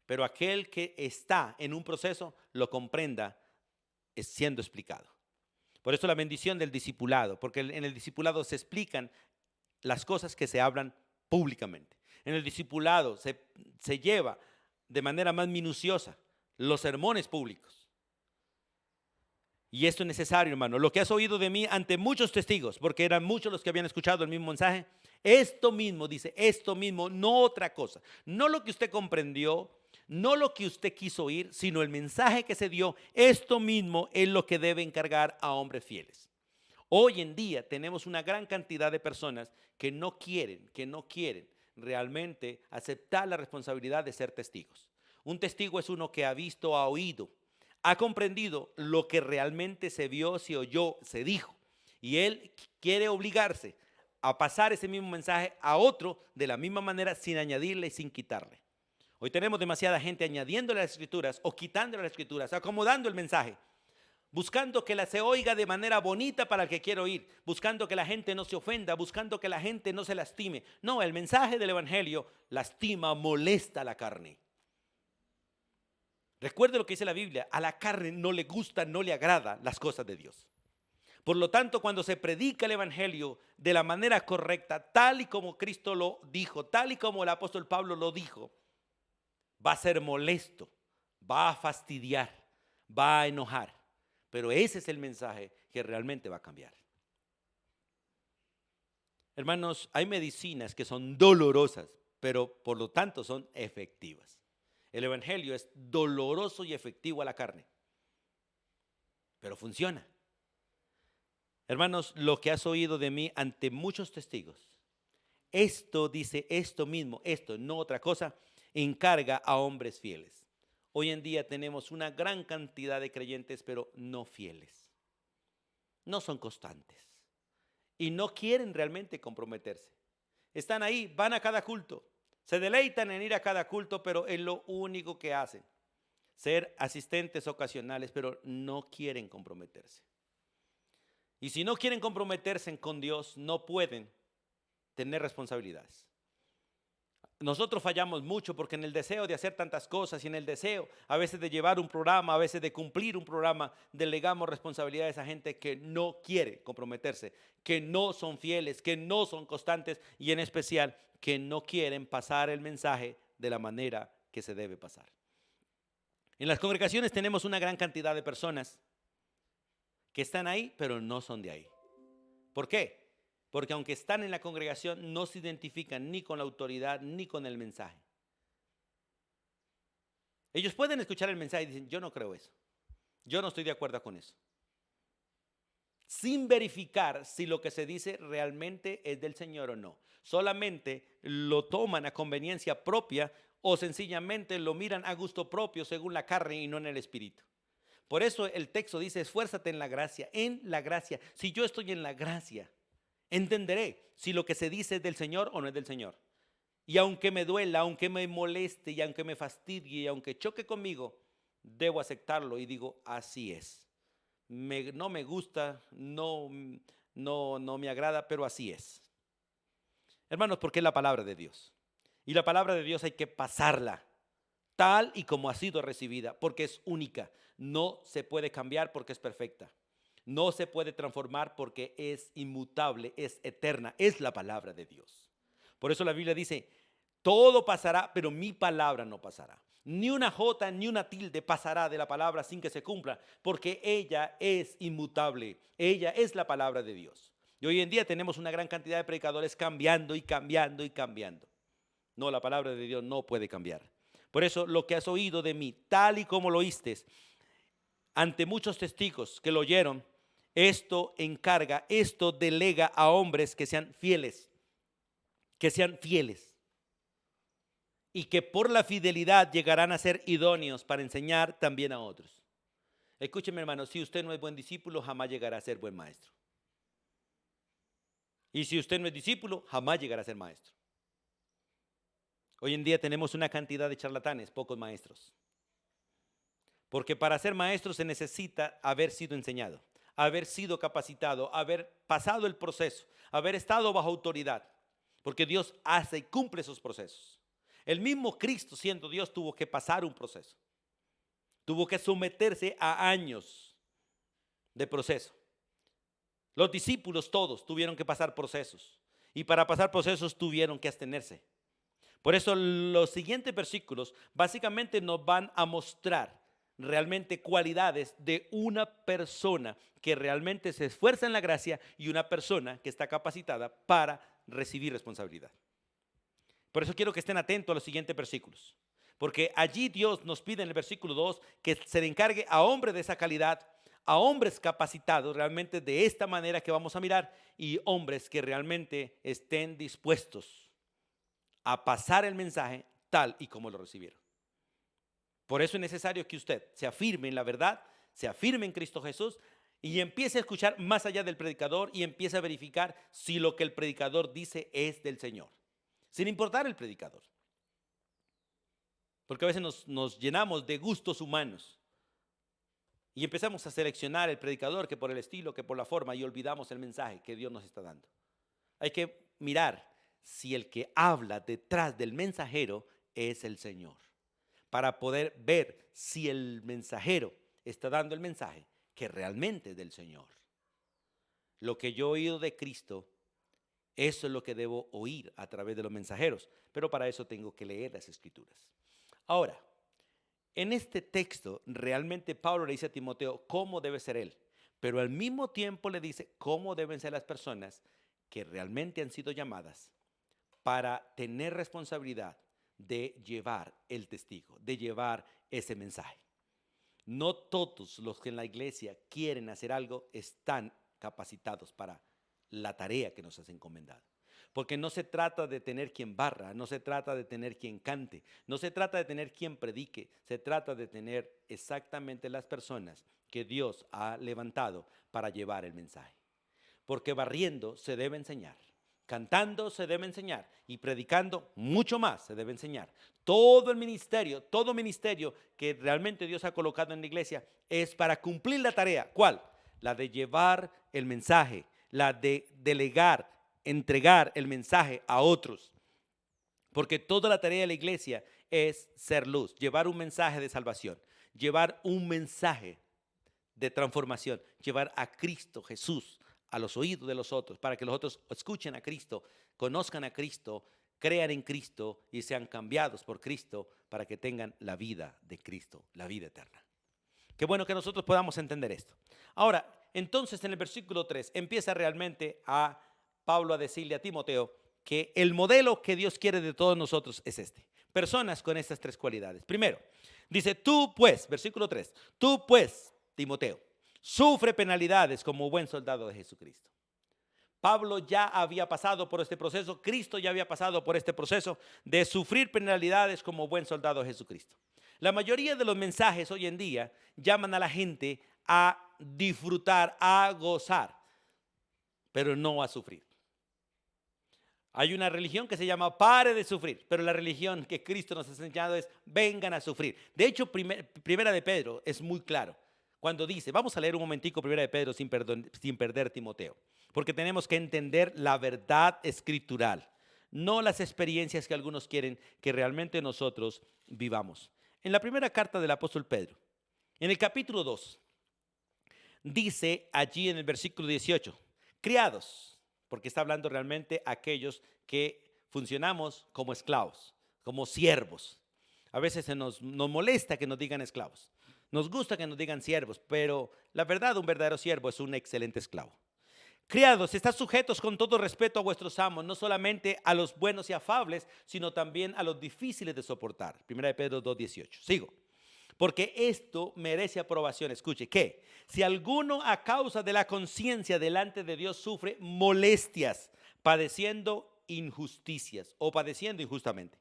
Pero aquel que está en un proceso lo comprenda siendo explicado. Por eso la bendición del discipulado, porque en el discipulado se explican las cosas que se hablan públicamente. En el discipulado se lleva de manera más minuciosa los sermones públicos. Y esto es necesario, hermano. Lo que has oído de mí ante muchos testigos, porque eran muchos los que habían escuchado el mismo mensaje, esto mismo, dice, esto mismo, no otra cosa. No lo que usted comprendió, no lo que usted quiso oír, sino el mensaje que se dio, esto mismo es lo que debe encargar a hombres fieles. Hoy en día tenemos una gran cantidad de personas que no quieren realmente aceptar la responsabilidad de ser testigos. Un testigo es uno que ha visto, ha oído, ha comprendido lo que realmente se vio, se oyó, se dijo. Y él quiere obligarse a pasar ese mismo mensaje a otro de la misma manera, sin añadirle y sin quitarle. Hoy tenemos demasiada gente añadiéndole a las escrituras o quitándole a las escrituras, acomodando el mensaje, buscando que se oiga de manera bonita para el que quiere oír, buscando que la gente no se ofenda, buscando que la gente no se lastime. No, el mensaje del evangelio lastima, molesta a la carne. Recuerde lo que dice la Biblia, a la carne no le gusta, no le agrada las cosas de Dios. Por lo tanto, cuando se predica el evangelio de la manera correcta, tal y como Cristo lo dijo, tal y como el apóstol Pablo lo dijo, va a ser molesto, va a fastidiar, va a enojar. Pero ese es el mensaje que realmente va a cambiar. Hermanos, hay medicinas que son dolorosas, pero por lo tanto son efectivas. El evangelio es doloroso y efectivo a la carne, pero funciona. Hermanos, lo que has oído de mí ante muchos testigos, esto dice, esto mismo, esto, no otra cosa, encarga a hombres fieles. Hoy en día tenemos una gran cantidad de creyentes, pero no fieles. No son constantes y no quieren realmente comprometerse. Están ahí, van a cada culto, se deleitan en ir a cada culto, pero es lo único que hacen. Ser asistentes ocasionales, pero no quieren comprometerse. Y si no quieren comprometerse con Dios, no pueden tener responsabilidades. Nosotros fallamos mucho porque en el deseo de hacer tantas cosas y en el deseo a veces de llevar un programa, a veces de cumplir un programa, delegamos responsabilidades a gente que no quiere comprometerse, que no son fieles, que no son constantes y en especial que no quieren pasar el mensaje de la manera que se debe pasar. En las congregaciones tenemos una gran cantidad de personas que están ahí, pero no son de ahí. ¿Por qué? Porque aunque están en la congregación, no se identifican ni con la autoridad ni con el mensaje. Ellos pueden escuchar el mensaje y dicen, yo no creo eso. Yo no estoy de acuerdo con eso. sin verificar si lo que se dice realmente es del Señor o no. Solamente lo toman a conveniencia propia o sencillamente lo miran a gusto propio según la carne y no en el espíritu. Por eso el texto dice, esfuérzate en la gracia, en la gracia. Si yo estoy en la gracia, entenderé si lo que se dice es del Señor o no es del Señor. Y aunque me duela, aunque me moleste y aunque me fastidie y aunque choque conmigo, debo aceptarlo y digo, así es. No me gusta, no me agrada, pero así es. Hermanos, porque es la palabra de Dios. Y la palabra de Dios hay que pasarla tal y como ha sido recibida, porque es única. No se puede cambiar porque es perfecta. No se puede transformar porque es inmutable, es eterna. Es la palabra de Dios. Por eso la Biblia dice, todo pasará, pero mi palabra no pasará. Ni una jota ni una tilde pasará de la palabra sin que se cumpla, porque ella es inmutable. Ella es la palabra de Dios. Y hoy en día tenemos una gran cantidad de predicadores cambiando y cambiando y cambiando. No, la palabra de Dios no puede cambiar. Por eso lo que has oído de mí, tal y como lo oíste, ante muchos testigos que lo oyeron, esto encarga, esto delega a hombres que sean fieles, y que por la fidelidad llegarán a ser idóneos para enseñar también a otros. Escúcheme, hermano, si usted no es buen discípulo, jamás llegará a ser buen maestro. Y si usted no es discípulo, jamás llegará a ser maestro. Hoy en día tenemos una cantidad de charlatanes, pocos maestros. Porque para ser maestro se necesita haber sido enseñado, haber sido capacitado, haber pasado el proceso, haber estado bajo autoridad. Porque Dios hace y cumple esos procesos. El mismo Cristo, siendo Dios, tuvo que pasar un proceso. Tuvo que someterse a años de proceso. Los discípulos todos tuvieron que pasar procesos. Y para pasar procesos tuvieron que abstenerse. Por eso los siguientes versículos básicamente nos van a mostrar realmente cualidades de una persona que realmente se esfuerza en la gracia y una persona que está capacitada para recibir responsabilidad. Por eso quiero que estén atentos a los siguientes versículos, porque allí Dios nos pide en el versículo 2 que se le encargue a hombres de esa calidad, a hombres capacitados realmente de esta manera que vamos a mirar, y hombres que realmente estén dispuestos a pasar el mensaje tal y como lo recibieron. Por eso es necesario que usted se afirme en la verdad, se afirme en Cristo Jesús y empiece a escuchar más allá del predicador y empiece a verificar si lo que el predicador dice es del Señor, sin importar el predicador. Porque a veces nos llenamos de gustos humanos y empezamos a seleccionar el predicador que por el estilo, que por la forma, y olvidamos el mensaje que Dios nos está dando. Hay que mirar si el que habla detrás del mensajero es el Señor, para poder ver si el mensajero está dando el mensaje que realmente es del Señor. Lo que yo he oído de Cristo, eso es lo que debo oír a través de los mensajeros, pero para eso tengo que leer las Escrituras. Ahora, en este texto realmente Pablo le dice a Timoteo cómo debe ser él, pero al mismo tiempo le dice cómo deben ser las personas que realmente han sido llamadas para tener responsabilidad de llevar el testigo, de llevar ese mensaje. No todos los que en la iglesia quieren hacer algo están capacitados para la tarea que nos has encomendado. Porque no se trata de tener quien barra, no se trata de tener quien cante, no se trata de tener quien predique, se trata de tener exactamente las personas que Dios ha levantado para llevar el mensaje. Porque barriendo se debe enseñar, cantando se debe enseñar y predicando mucho más se debe enseñar. Todo ministerio que realmente Dios ha colocado en la iglesia es para cumplir la tarea. ¿Cuál? La de llevar el mensaje, la de delegar, entregar el mensaje a otros. Porque toda la tarea de la iglesia es ser luz, llevar un mensaje de salvación, llevar un mensaje de transformación, llevar a Cristo Jesús a los oídos de los otros, para que los otros escuchen a Cristo, conozcan a Cristo, crean en Cristo y sean cambiados por Cristo para que tengan la vida de Cristo, la vida eterna. Qué bueno que nosotros podamos entender esto. Ahora, entonces en el versículo 3 empieza realmente a Pablo a decirle a Timoteo que el modelo que Dios quiere de todos nosotros es este. Personas con estas tres cualidades. Primero, dice, tú pues, versículo 3, tú pues, Timoteo, Sufre penalidades como buen soldado de Jesucristo. Pablo ya había pasado por este proceso, Cristo ya había pasado por este proceso de sufrir penalidades como buen soldado de Jesucristo. La mayoría de los mensajes hoy en día llaman a la gente a disfrutar, a gozar, pero no a sufrir. Hay una religión que se llama pare de sufrir, pero la religión que Cristo nos ha enseñado es vengan a sufrir. De hecho, Primera de Pedro es muy claro cuando dice, vamos a leer un momentico Primera de Pedro sin perder Timoteo, porque tenemos que entender la verdad escritural, no las experiencias que algunos quieren que realmente nosotros vivamos. En la primera carta del apóstol Pedro, en el capítulo 2, dice allí en el versículo 18, criados, porque está hablando realmente a aquellos que funcionamos como esclavos, como siervos. A veces nos molesta que nos digan esclavos. Nos gusta que nos digan siervos, pero la verdad, un verdadero siervo es un excelente esclavo. Criados, estad sujetos con todo respeto a vuestros amos, no solamente a los buenos y afables, sino también a los difíciles de soportar. Primera de Pedro 2:18. Sigo. Porque esto merece aprobación. Escuche, que si alguno a causa de la conciencia delante de Dios sufre molestias, padeciendo injusticias o padeciendo injustamente,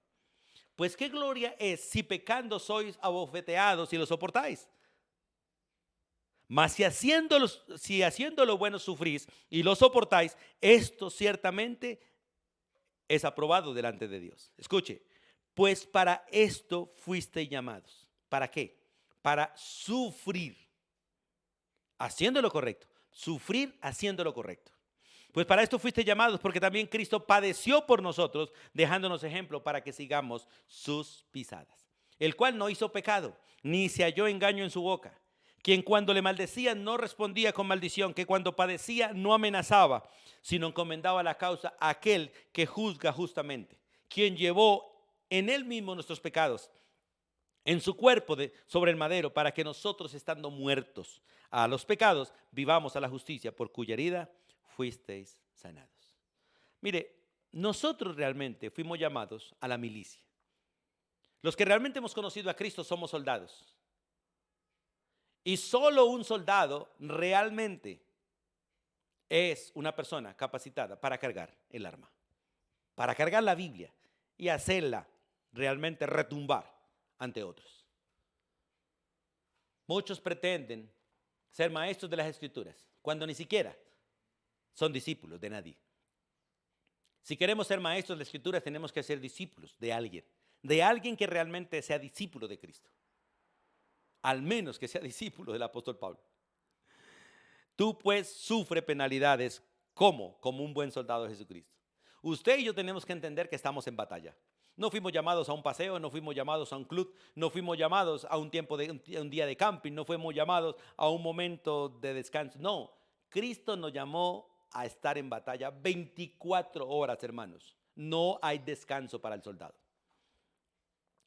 pues qué gloria es si pecando sois abofeteados y lo soportáis. Mas si haciendo lo bueno sufrís y lo soportáis, esto ciertamente es aprobado delante de Dios. Escuche, pues para esto fuisteis llamados. ¿Para qué? Para sufrir, haciendo lo correcto. Sufrir haciendo lo correcto. Pues para esto fuiste llamados, porque también Cristo padeció por nosotros, dejándonos ejemplo para que sigamos sus pisadas. El cual no hizo pecado, ni se halló engaño en su boca. Quien cuando le maldecía no respondía con maldición, que cuando padecía no amenazaba, sino encomendaba la causa a aquel que juzga justamente. Quien llevó en él mismo nuestros pecados en su cuerpo sobre el madero, para que nosotros, estando muertos a los pecados, vivamos a la justicia, por cuya herida fuisteis sanados. Mire, nosotros realmente fuimos llamados a la milicia. Los que realmente hemos conocido a Cristo somos soldados. Y solo un soldado realmente es una persona capacitada para cargar el arma, para cargar la Biblia y hacerla realmente retumbar ante otros. Muchos pretenden ser maestros de las Escrituras cuando ni siquiera son discípulos de nadie. Si queremos ser maestros de las Escrituras, tenemos que ser discípulos de alguien que realmente sea discípulo de Cristo. Al menos que sea discípulo del apóstol Pablo. Tú pues sufre penalidades como un buen soldado de Jesucristo. Usted y yo tenemos que entender que estamos en batalla. No fuimos llamados a un paseo, no fuimos llamados a un club, no fuimos llamados a un día de camping, no fuimos llamados a un momento de descanso. No, Cristo nos llamó a estar en batalla 24 horas, hermanos. No hay descanso para el soldado.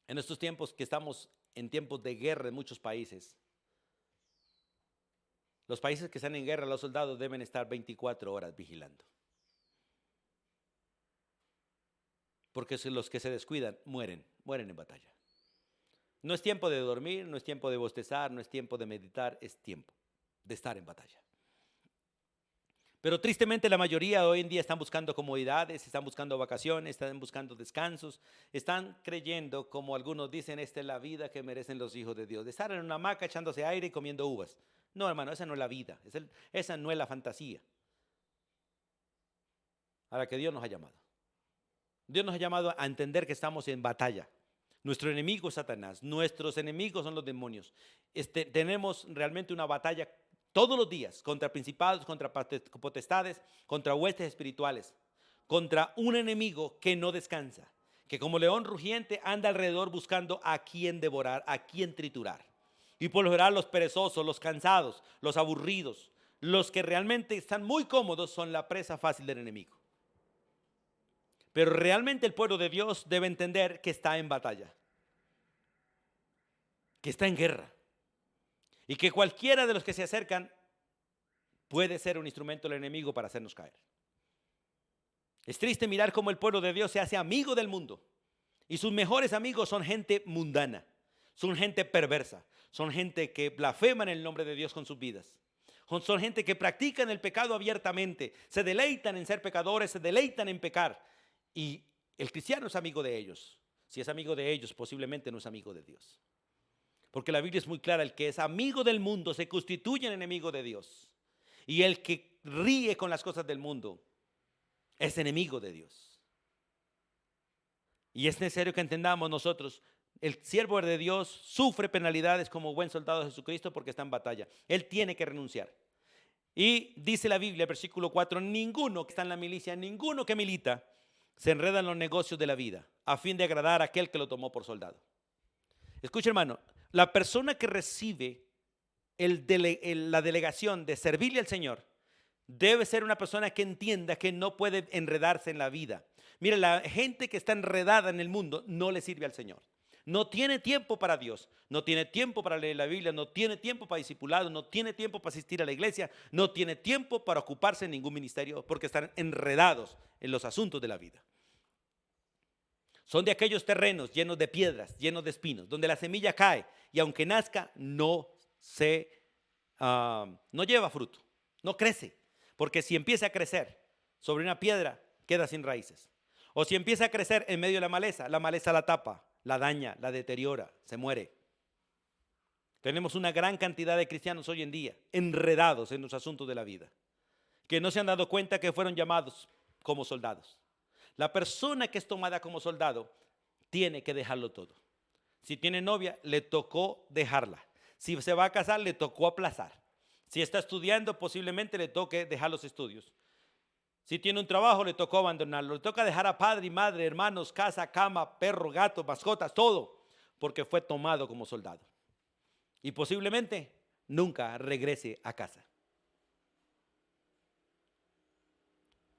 En estos tiempos que estamos en tiempos de guerra en muchos países, los países que están en guerra, los soldados deben estar 24 horas vigilando. Porque los que se descuidan mueren en batalla. No es tiempo de dormir, no es tiempo de bostezar, no es tiempo de meditar, es tiempo de estar en batalla. Pero tristemente la mayoría hoy en día están buscando comodidades, están buscando vacaciones, están buscando descansos, están creyendo, como algunos dicen, esta es la vida que merecen los hijos de Dios, de estar en una hamaca echándose aire y comiendo uvas. No, hermano, esa no es la vida, esa no es la fantasía a la que Dios nos ha llamado. Dios nos ha llamado a entender que estamos en batalla. Nuestro enemigo es Satanás, nuestros enemigos son los demonios. Tenemos realmente una batalla todos los días contra principados, contra potestades, contra huestes espirituales, contra un enemigo que no descansa, que como león rugiente anda alrededor buscando a quién devorar, a quién triturar. Y por lo general los perezosos, los cansados, los aburridos, los que realmente están muy cómodos son la presa fácil del enemigo. Pero realmente el pueblo de Dios debe entender que está en batalla, que está en guerra y que cualquiera de los que se acercan puede ser un instrumento del enemigo para hacernos caer. Es triste mirar cómo el pueblo de Dios se hace amigo del mundo y sus mejores amigos son gente mundana, son gente perversa, son gente que blasfema en el nombre de Dios con sus vidas. Son gente que practican el pecado abiertamente, se deleitan en ser pecadores, se deleitan en pecar. Y el cristiano es amigo de ellos. Si es amigo de ellos, posiblemente no es amigo de Dios. Porque la Biblia es muy clara, el que es amigo del mundo se constituye en enemigo de Dios. Y el que ríe con las cosas del mundo es enemigo de Dios. Y es necesario que entendamos nosotros, el siervo de Dios sufre penalidades como buen soldado de Jesucristo porque está en batalla. Él tiene que renunciar. Y dice la Biblia, versículo 4, ninguno que está en la milicia, ninguno que milita, se enreda en los negocios de la vida a fin de agradar a aquel que lo tomó por soldado. Escucha, hermano, la persona que recibe la delegación de servirle al Señor debe ser una persona que entienda que no puede enredarse en la vida. Mira, la gente que está enredada en el mundo no le sirve al Señor. No tiene tiempo para Dios, no tiene tiempo para leer la Biblia, no tiene tiempo para discipulado, no tiene tiempo para asistir a la iglesia, no tiene tiempo para ocuparse en ningún ministerio porque están enredados en los asuntos de la vida. Son de aquellos terrenos llenos de piedras, llenos de espinos, donde la semilla cae y aunque nazca no lleva fruto, no crece. Porque si empieza a crecer sobre una piedra, queda sin raíces. O si empieza a crecer en medio de la maleza la tapa, la daña, la deteriora, se muere. Tenemos una gran cantidad de cristianos hoy en día enredados en los asuntos de la vida, que no se han dado cuenta que fueron llamados como soldados. La persona que es tomada como soldado tiene que dejarlo todo. Si tiene novia, le tocó dejarla. Si se va a casar, le tocó aplazar. Si está estudiando, posiblemente le toque dejar los estudios. Si tiene un trabajo, le tocó abandonarlo. Le toca dejar a padre y madre, hermanos, casa, cama, perro, gato, mascotas, todo, porque fue tomado como soldado. Y posiblemente nunca regrese a casa.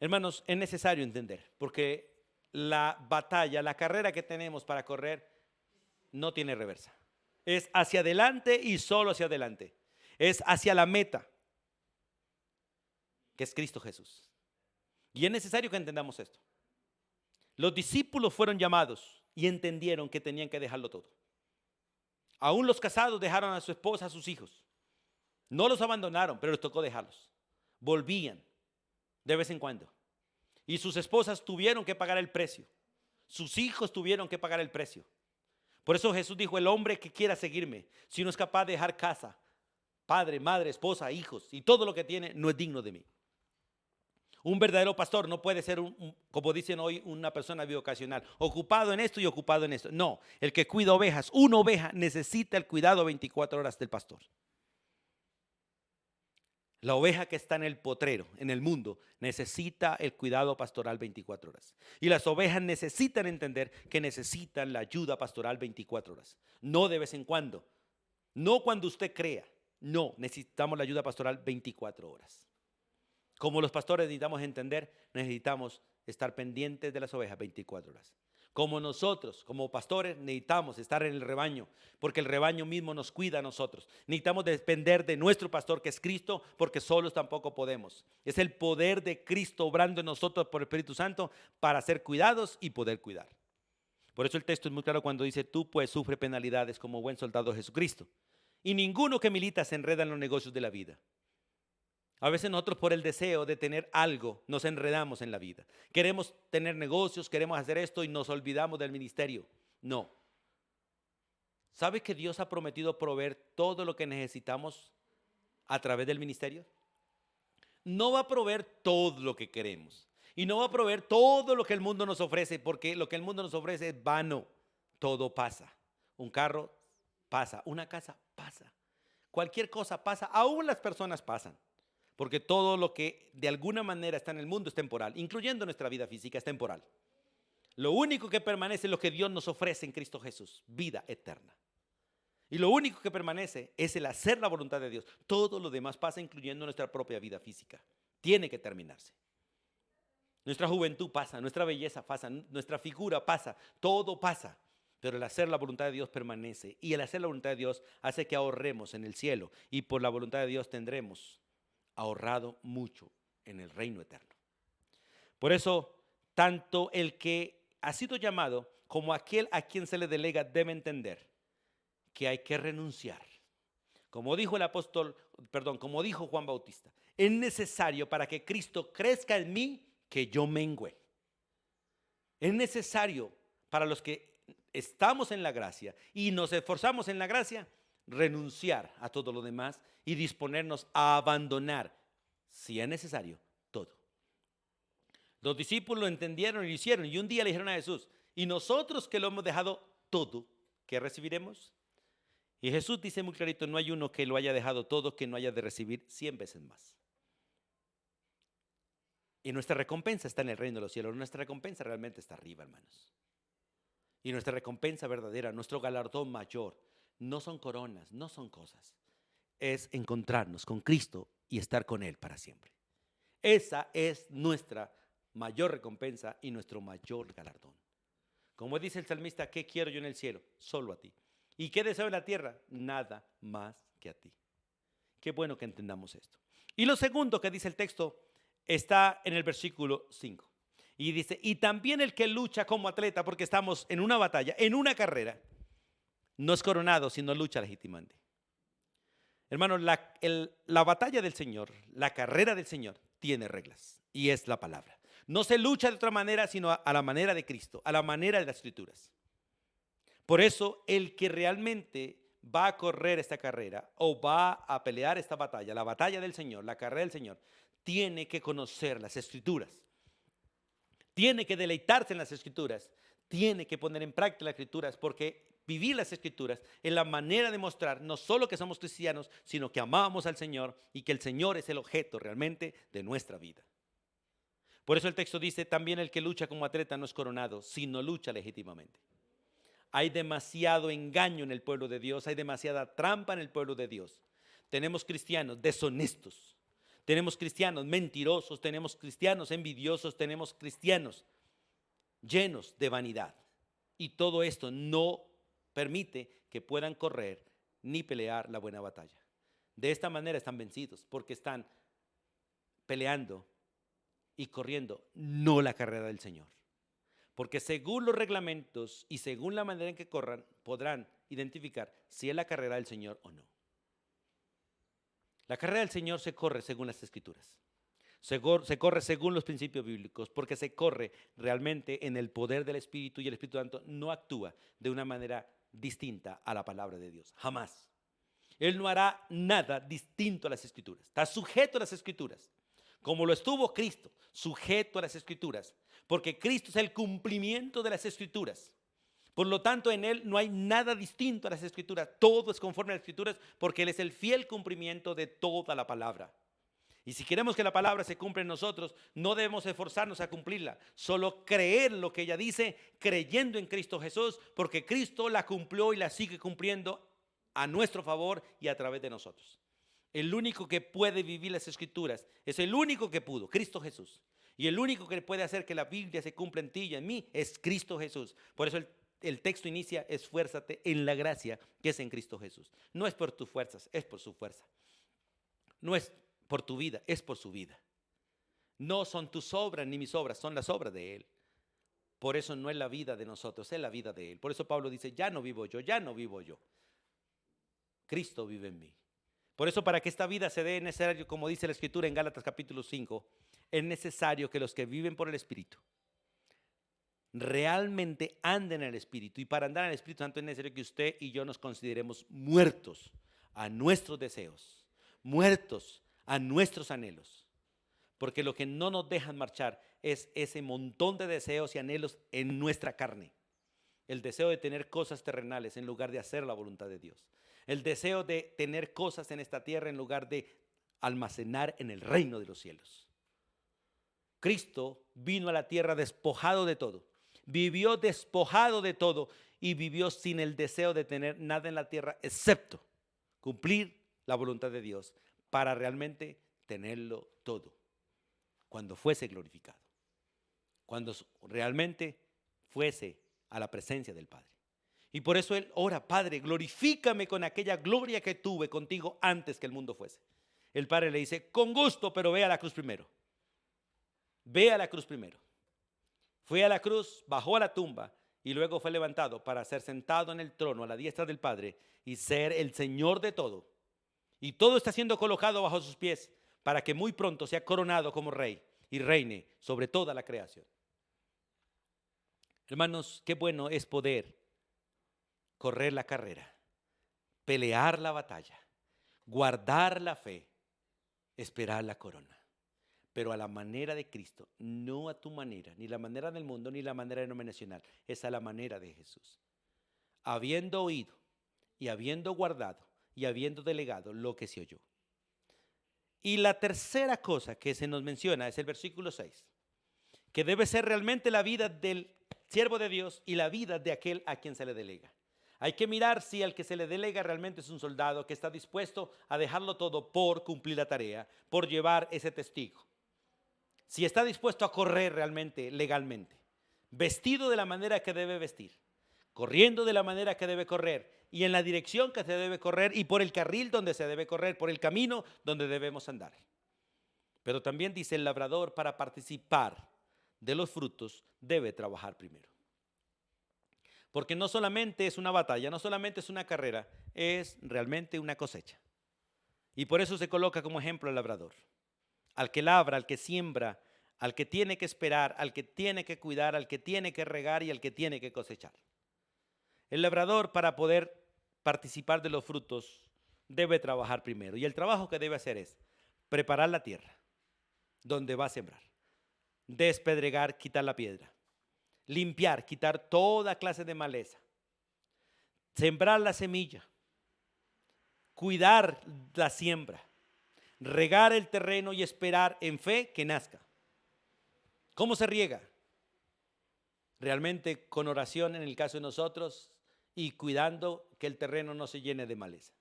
Hermanos, es necesario entender, porque la batalla, la carrera que tenemos para correr, no tiene reversa. Es hacia adelante y solo hacia adelante. Es hacia la meta, que es Cristo Jesús. Y es necesario que entendamos esto. Los discípulos fueron llamados y entendieron que tenían que dejarlo todo. Aún los casados dejaron a su esposa, a sus hijos. No los abandonaron, pero les tocó dejarlos. Volvían de vez en cuando. Y sus esposas tuvieron que pagar el precio. Sus hijos tuvieron que pagar el precio. Por eso Jesús dijo, el hombre que quiera seguirme, si no es capaz de dejar casa, padre, madre, esposa, hijos y todo lo que tiene, no es digno de mí. Un verdadero pastor no puede ser, como dicen hoy, una persona biocasional, ocupado en esto y ocupado en esto. No, el que cuida ovejas, una oveja necesita el cuidado 24 horas del pastor. La oveja que está en el potrero, en el mundo, necesita el cuidado pastoral 24 horas. Y las ovejas necesitan entender que necesitan la ayuda pastoral 24 horas. No de vez en cuando, no cuando usted crea. No, necesitamos la ayuda pastoral 24 horas. Como los pastores necesitamos entender, necesitamos estar pendientes de las ovejas 24 horas. Como nosotros, como pastores, necesitamos estar en el rebaño, porque el rebaño mismo nos cuida a nosotros. Necesitamos depender de nuestro pastor, que es Cristo, porque solos tampoco podemos. Es el poder de Cristo obrando en nosotros por el Espíritu Santo para ser cuidados y poder cuidar. Por eso el texto es muy claro cuando dice, tú pues sufre penalidades como buen soldado de Jesucristo. Y ninguno que milita se enreda en los negocios de la vida. A veces nosotros por el deseo de tener algo nos enredamos en la vida. Queremos tener negocios, queremos hacer esto y nos olvidamos del ministerio. No. ¿Sabe que Dios ha prometido proveer todo lo que necesitamos a través del ministerio? No va a proveer todo lo que queremos. Y no va a proveer todo lo que el mundo nos ofrece, porque lo que el mundo nos ofrece es vano. Todo pasa. Un carro pasa, una casa pasa. Cualquier cosa pasa, aún las personas pasan. Porque todo lo que de alguna manera está en el mundo es temporal, incluyendo nuestra vida física, es temporal. Lo único que permanece es lo que Dios nos ofrece en Cristo Jesús, vida eterna. Y lo único que permanece es el hacer la voluntad de Dios. Todo lo demás pasa, incluyendo nuestra propia vida física. Tiene que terminarse. Nuestra juventud pasa, nuestra belleza pasa, nuestra figura pasa, todo pasa. Pero el hacer la voluntad de Dios permanece. Y el hacer la voluntad de Dios hace que ahorremos en el cielo. Y por la voluntad de Dios tendremos ahorrado mucho en el reino eterno. Por eso, tanto el que ha sido llamado como aquel a quien se le delega debe entender que hay que renunciar. Como dijo el apóstol, perdón, como dijo Juan Bautista, es necesario para que Cristo crezca en mí que yo mengüe. Es necesario para los que estamos en la gracia y nos esforzamos en la gracia, renunciar a todo lo demás y disponernos a abandonar, si es necesario, todo. Los discípulos lo entendieron y lo hicieron, y un día le dijeron a Jesús: ¿y nosotros que lo hemos dejado todo, qué recibiremos? Y Jesús dice muy clarito: no hay uno que lo haya dejado todo que no haya de recibir 100 veces más. Y nuestra recompensa está en el reino de los cielos. Nuestra recompensa realmente está arriba, hermanos. Y nuestra recompensa verdadera, nuestro galardón mayor, no son coronas, no son cosas. Es encontrarnos con Cristo y estar con Él para siempre. Esa es nuestra mayor recompensa y nuestro mayor galardón. Como dice el salmista: ¿qué quiero yo en el cielo? Solo a ti. ¿Y qué deseo en la tierra? Nada más que a ti. Qué bueno que entendamos esto. Y lo segundo que dice el texto está en el versículo 5. Y dice: y también el que lucha como atleta, porque estamos en una batalla, en una carrera, no es coronado, sino lucha legítimamente. Hermanos, la batalla del Señor, la carrera del Señor, tiene reglas, y es la palabra. No se lucha de otra manera, sino a la manera de Cristo, a la manera de las Escrituras. Por eso, el que realmente va a correr esta carrera o va a pelear esta batalla, la batalla del Señor, la carrera del Señor, tiene que conocer las Escrituras. Tiene que deleitarse en las Escrituras, tiene que poner en práctica las Escrituras, porque vivir las Escrituras es la manera de mostrar no solo que somos cristianos, sino que amamos al Señor y que el Señor es el objeto realmente de nuestra vida. Por eso el texto dice: también el que lucha como atleta no es coronado, sino lucha legítimamente. Hay demasiado engaño en el pueblo de Dios, hay demasiada trampa en el pueblo de Dios. Tenemos cristianos deshonestos, tenemos cristianos mentirosos, tenemos cristianos envidiosos, tenemos cristianos llenos de vanidad. Y todo esto no permite que puedan correr ni pelear la buena batalla. De esta manera están vencidos, porque están peleando y corriendo no la carrera del Señor. Porque según los reglamentos y según la manera en que corran, podrán identificar si es la carrera del Señor o no. La carrera del Señor se corre según las Escrituras. Se corre según los principios bíblicos, porque se corre realmente en el poder del Espíritu, y el Espíritu Santo no actúa de una manera distinta a la palabra de Dios. Jamás. Él no hará nada distinto a las Escrituras. Está sujeto a las Escrituras, como lo estuvo Cristo, sujeto a las Escrituras, porque Cristo es el cumplimiento de las Escrituras. Por lo tanto, en Él no hay nada distinto a las Escrituras. Todo es conforme a las Escrituras, porque Él es el fiel cumplimiento de toda la palabra. Y si queremos que la palabra se cumpla en nosotros, no debemos esforzarnos a cumplirla, solo creer lo que ella dice, creyendo en Cristo Jesús, porque Cristo la cumplió y la sigue cumpliendo a nuestro favor y a través de nosotros. El único que puede vivir las Escrituras es el único que pudo, Cristo Jesús. Y el único que puede hacer que la Biblia se cumpla en ti y en mí es Cristo Jesús. Por eso el texto inicia: esfuérzate en la gracia que es en Cristo Jesús. No es por tus fuerzas, es por su fuerza. No es por tu vida, es por su vida. No son tus obras ni mis obras, son las obras de Él. Por eso no es la vida de nosotros, es la vida de Él. Por eso Pablo dice: ya no vivo yo, ya no vivo yo. Cristo vive en mí. Por eso, para que esta vida se dé, es necesario, como dice la Escritura en Gálatas capítulo 5, es necesario que los que viven por el Espíritu realmente anden en el Espíritu. Y para andar en el Espíritu Santo es necesario que usted y yo nos consideremos muertos a nuestros deseos, muertos a nuestros anhelos. Porque lo que no nos dejan marchar es ese montón de deseos y anhelos en nuestra carne. El deseo de tener cosas terrenales en lugar de hacer la voluntad de Dios. El deseo de tener cosas en esta tierra en lugar de almacenar en el reino de los cielos. Cristo vino a la tierra despojado de todo. Vivió despojado de todo y vivió sin el deseo de tener nada en la tierra excepto cumplir la voluntad de Dios para realmente tenerlo todo cuando fuese glorificado, cuando realmente fuese a la presencia del Padre. Y por eso Él ora: Padre, glorifícame con aquella gloria que tuve contigo antes que el mundo fuese. El Padre le dice: con gusto, pero ve a la cruz primero. Ve a la cruz primero. Fue a la cruz, bajó a la tumba y luego fue levantado para ser sentado en el trono a la diestra del Padre y ser el Señor de todo. Y todo está siendo colocado bajo sus pies para que muy pronto sea coronado como rey y reine sobre toda la creación. Hermanos, qué bueno es poder correr la carrera, pelear la batalla, guardar la fe, esperar la corona. Pero a la manera de Cristo, no a tu manera, ni la manera del mundo, ni la manera denominacional, es a la manera de Jesús. Habiendo oído y habiendo guardado y habiendo delegado lo que se oyó. Y la tercera cosa que se nos menciona es el versículo 6, que debe ser realmente la vida del siervo de Dios y la vida de aquel a quien se le delega. Hay que mirar si al que se le delega realmente es un soldado que está dispuesto a dejarlo todo por cumplir la tarea, por llevar ese testigo. Si está dispuesto a correr realmente legalmente, vestido de la manera que debe vestir, corriendo de la manera que debe correr y en la dirección que se debe correr y por el carril donde se debe correr, por el camino donde debemos andar. Pero también dice el labrador, para participar de los frutos debe trabajar primero. Porque no solamente es una batalla, no solamente es una carrera, es realmente una cosecha. Y por eso se coloca como ejemplo el labrador. Al que labra, al que siembra, al que tiene que esperar, al que tiene que cuidar, al que tiene que regar y al que tiene que cosechar. El labrador, para poder participar de los frutos, debe trabajar primero. Y el trabajo que debe hacer es preparar la tierra donde va a sembrar, despedregar, quitar la piedra, limpiar, quitar toda clase de maleza, sembrar la semilla, cuidar la siembra, regar el terreno y esperar en fe que nazca. ¿Cómo se riega? Realmente con oración en el caso de nosotros y cuidando que el terreno no se llene de maleza.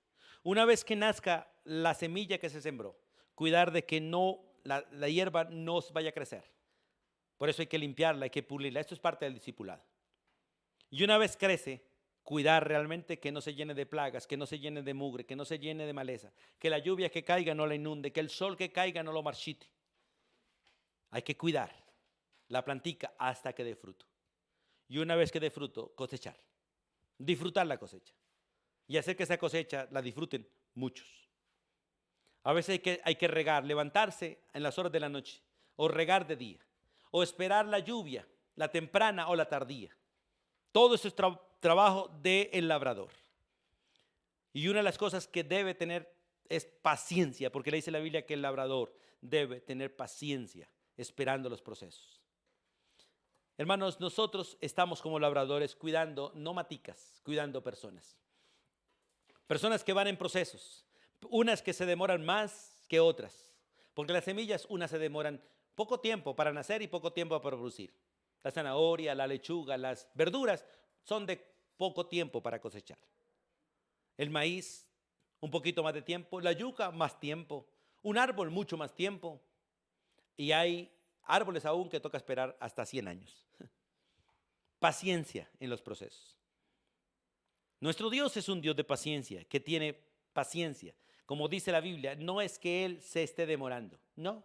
Una vez que nazca la semilla que se sembró, cuidar de que la hierba no vaya a crecer. Por eso hay que limpiarla, hay que pulirla. Esto es parte del discipulado. Y una vez crece, cuidar realmente que no se llene de plagas, que no se llene de mugre, que no se llene de maleza, que la lluvia que caiga no la inunde, que el sol que caiga no lo marchite. Hay que cuidar la plantica hasta que dé fruto. Y una vez que dé fruto, cosechar. Disfrutar la cosecha. Y hacer que esa cosecha la disfruten muchos. A veces hay que regar, levantarse en las horas de la noche, o regar de día, o esperar la lluvia, la temprana o la tardía. Todo eso es trabajo del labrador. Y una de las cosas que debe tener es paciencia, porque le dice la Biblia que el labrador debe tener paciencia esperando los procesos. Hermanos, nosotros estamos como labradores cuidando, no maticas, cuidando personas. Personas que van en procesos, unas que se demoran más que otras, porque las semillas, unas se demoran poco tiempo para nacer y poco tiempo para producir. La zanahoria, la lechuga, las verduras son de poco tiempo para cosechar. El maíz, un poquito más de tiempo, la yuca, más tiempo, un árbol, mucho más tiempo, y hay árboles aún que toca esperar hasta 100 años. Paciencia en los procesos. Nuestro Dios es un Dios de paciencia, que tiene paciencia. Como dice la Biblia, no es que Él se esté demorando, no.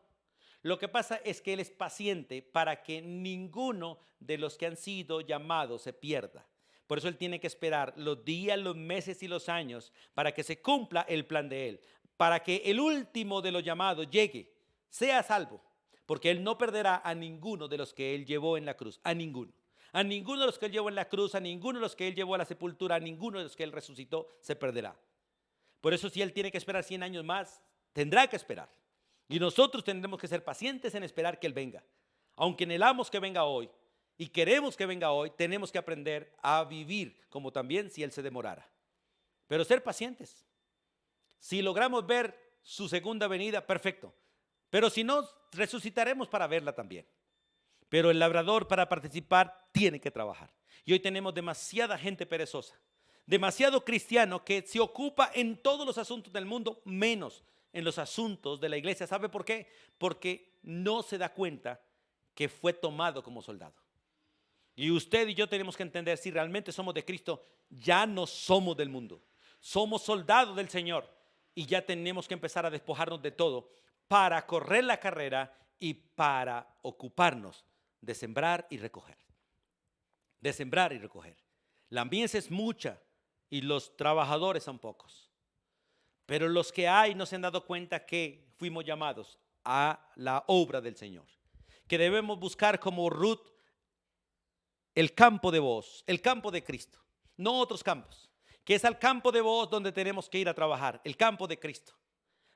Lo que pasa es que Él es paciente para que ninguno de los que han sido llamados se pierda. Por eso Él tiene que esperar los días, los meses y los años para que se cumpla el plan de Él, para que el último de los llamados llegue, sea salvo, porque Él no perderá a ninguno de los que Él llevó en la cruz, a ninguno. A ninguno de los que Él llevó en la cruz, a ninguno de los que Él llevó a la sepultura, a ninguno de los que Él resucitó, se perderá. Por eso si Él tiene que esperar 100 años más, tendrá que esperar. Y nosotros tendremos que ser pacientes en esperar que Él venga. Aunque anhelamos que venga hoy y queremos que venga hoy, tenemos que aprender a vivir como también si Él se demorara. Pero ser pacientes. Si logramos ver su segunda venida, perfecto. Pero si no, resucitaremos para verla también. Pero el labrador para participar tiene que trabajar. Y hoy tenemos demasiada gente perezosa, demasiado cristiano que se ocupa en todos los asuntos del mundo, menos en los asuntos de la iglesia. ¿Sabe por qué? Porque no se da cuenta que fue tomado como soldado. Y usted y yo tenemos que entender, si realmente somos de Cristo, ya no somos del mundo. Somos soldados del Señor y ya tenemos que empezar a despojarnos de todo para correr la carrera y para ocuparnos de sembrar y recoger. De sembrar y recoger. La mies es mucha y los trabajadores son pocos. Pero los que hay no se han dado cuenta que fuimos llamados a la obra del Señor, que debemos buscar como Ruth el campo de Booz, el campo de Cristo, no otros campos, que es al campo de Booz donde tenemos que ir a trabajar, el campo de Cristo,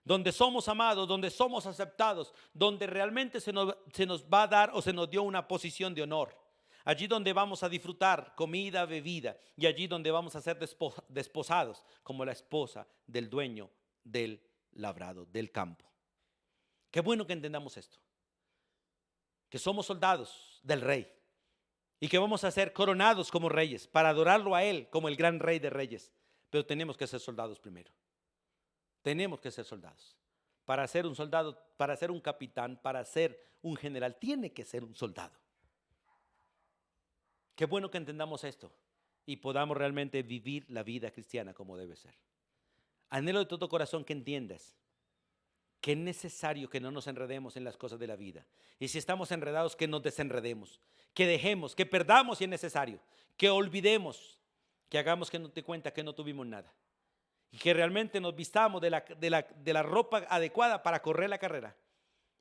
donde somos amados, donde somos aceptados, donde realmente se nos va a dar o se nos dio una posición de honor. Allí donde vamos a disfrutar comida, bebida, y allí donde vamos a ser desposados como la esposa del dueño del labrado, del campo. Qué bueno que entendamos esto, que somos soldados del rey y que vamos a ser coronados como reyes para adorarlo a él como el gran rey de reyes. Pero tenemos que ser soldados primero. Tenemos que ser soldados. Para ser un soldado, para ser un capitán, para ser un general, tiene que ser un soldado. Qué bueno que entendamos esto y podamos realmente vivir la vida cristiana como debe ser. Anhelo de todo corazón que entiendas que es necesario que no nos enredemos en las cosas de la vida. Y si estamos enredados, que nos desenredemos, que dejemos, que perdamos si es necesario, que olvidemos, que hagamos que nos dé cuenta que no tuvimos nada. Y que realmente nos vistamos de la ropa adecuada para correr la carrera.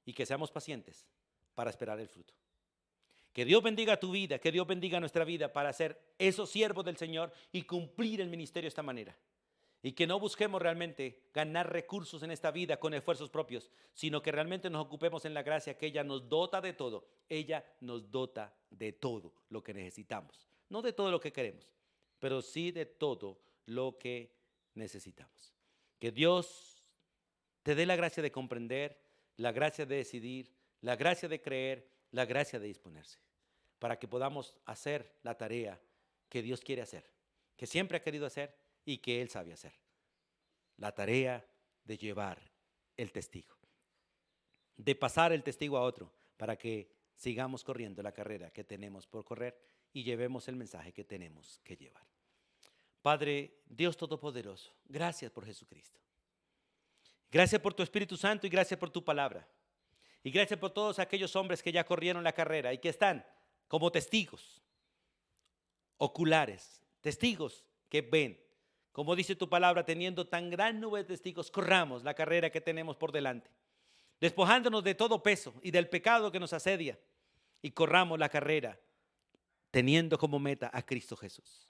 Y que seamos pacientes para esperar el fruto. Que Dios bendiga tu vida, que Dios bendiga nuestra vida para ser esos siervos del Señor y cumplir el ministerio de esta manera. Y que no busquemos realmente ganar recursos en esta vida con esfuerzos propios, sino que realmente nos ocupemos en la gracia que ella nos dota de todo. Ella nos dota de todo lo que necesitamos. No de todo lo que queremos, pero sí de todo lo que necesitamos. Que Dios te dé la gracia de comprender, la gracia de decidir, la gracia de creer, la gracia de disponerse, para que podamos hacer la tarea que Dios quiere hacer, que siempre ha querido hacer y que Él sabe hacer. La tarea de llevar el testigo, de pasar el testigo a otro, para que sigamos corriendo la carrera que tenemos por correr y llevemos el mensaje que tenemos que llevar. Padre, Dios Todopoderoso, gracias por Jesucristo. Gracias por tu Espíritu Santo y gracias por tu palabra. Y gracias por todos aquellos hombres que ya corrieron la carrera y que están como testigos oculares, testigos que ven. Como dice tu palabra, teniendo tan gran nube de testigos, corramos la carrera que tenemos por delante, despojándonos de todo peso y del pecado que nos asedia, y corramos la carrera teniendo como meta a Cristo Jesús.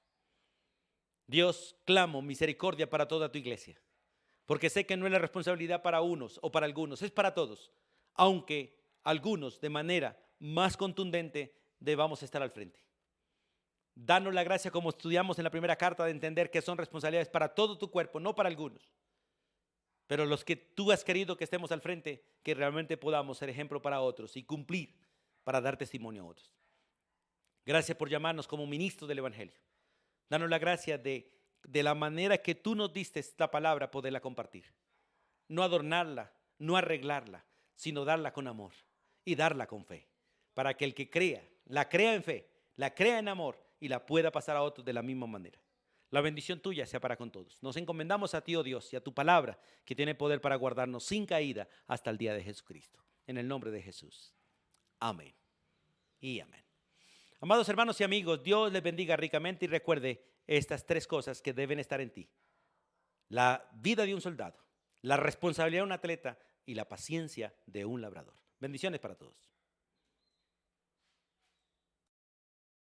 Dios, clamo misericordia para toda tu iglesia, porque sé que no es la responsabilidad para unos o para algunos, es para todos, aunque algunos de manera más contundente debamos estar al frente. Danos la gracia, como estudiamos en la primera carta, de entender que son responsabilidades para todo tu cuerpo, no para algunos. Pero los que tú has querido que estemos al frente, que realmente podamos ser ejemplo para otros y cumplir para dar testimonio a otros. Gracias por llamarnos como ministros del Evangelio. Danos la gracia de la manera que tú nos diste esta palabra, poderla compartir. No adornarla, no arreglarla, sino darla con amor y darla con fe. Para que el que crea, la crea en fe, la crea en amor y la pueda pasar a otros de la misma manera. La bendición tuya sea para con todos. Nos encomendamos a ti, oh Dios, y a tu palabra, que tiene poder para guardarnos sin caída hasta el día de Jesucristo. En el nombre de Jesús. Amén y amén. Amados hermanos y amigos, Dios les bendiga ricamente y recuerde estas tres cosas que deben estar en ti. La vida de un soldado, la responsabilidad de un atleta y la paciencia de un labrador. Bendiciones para todos.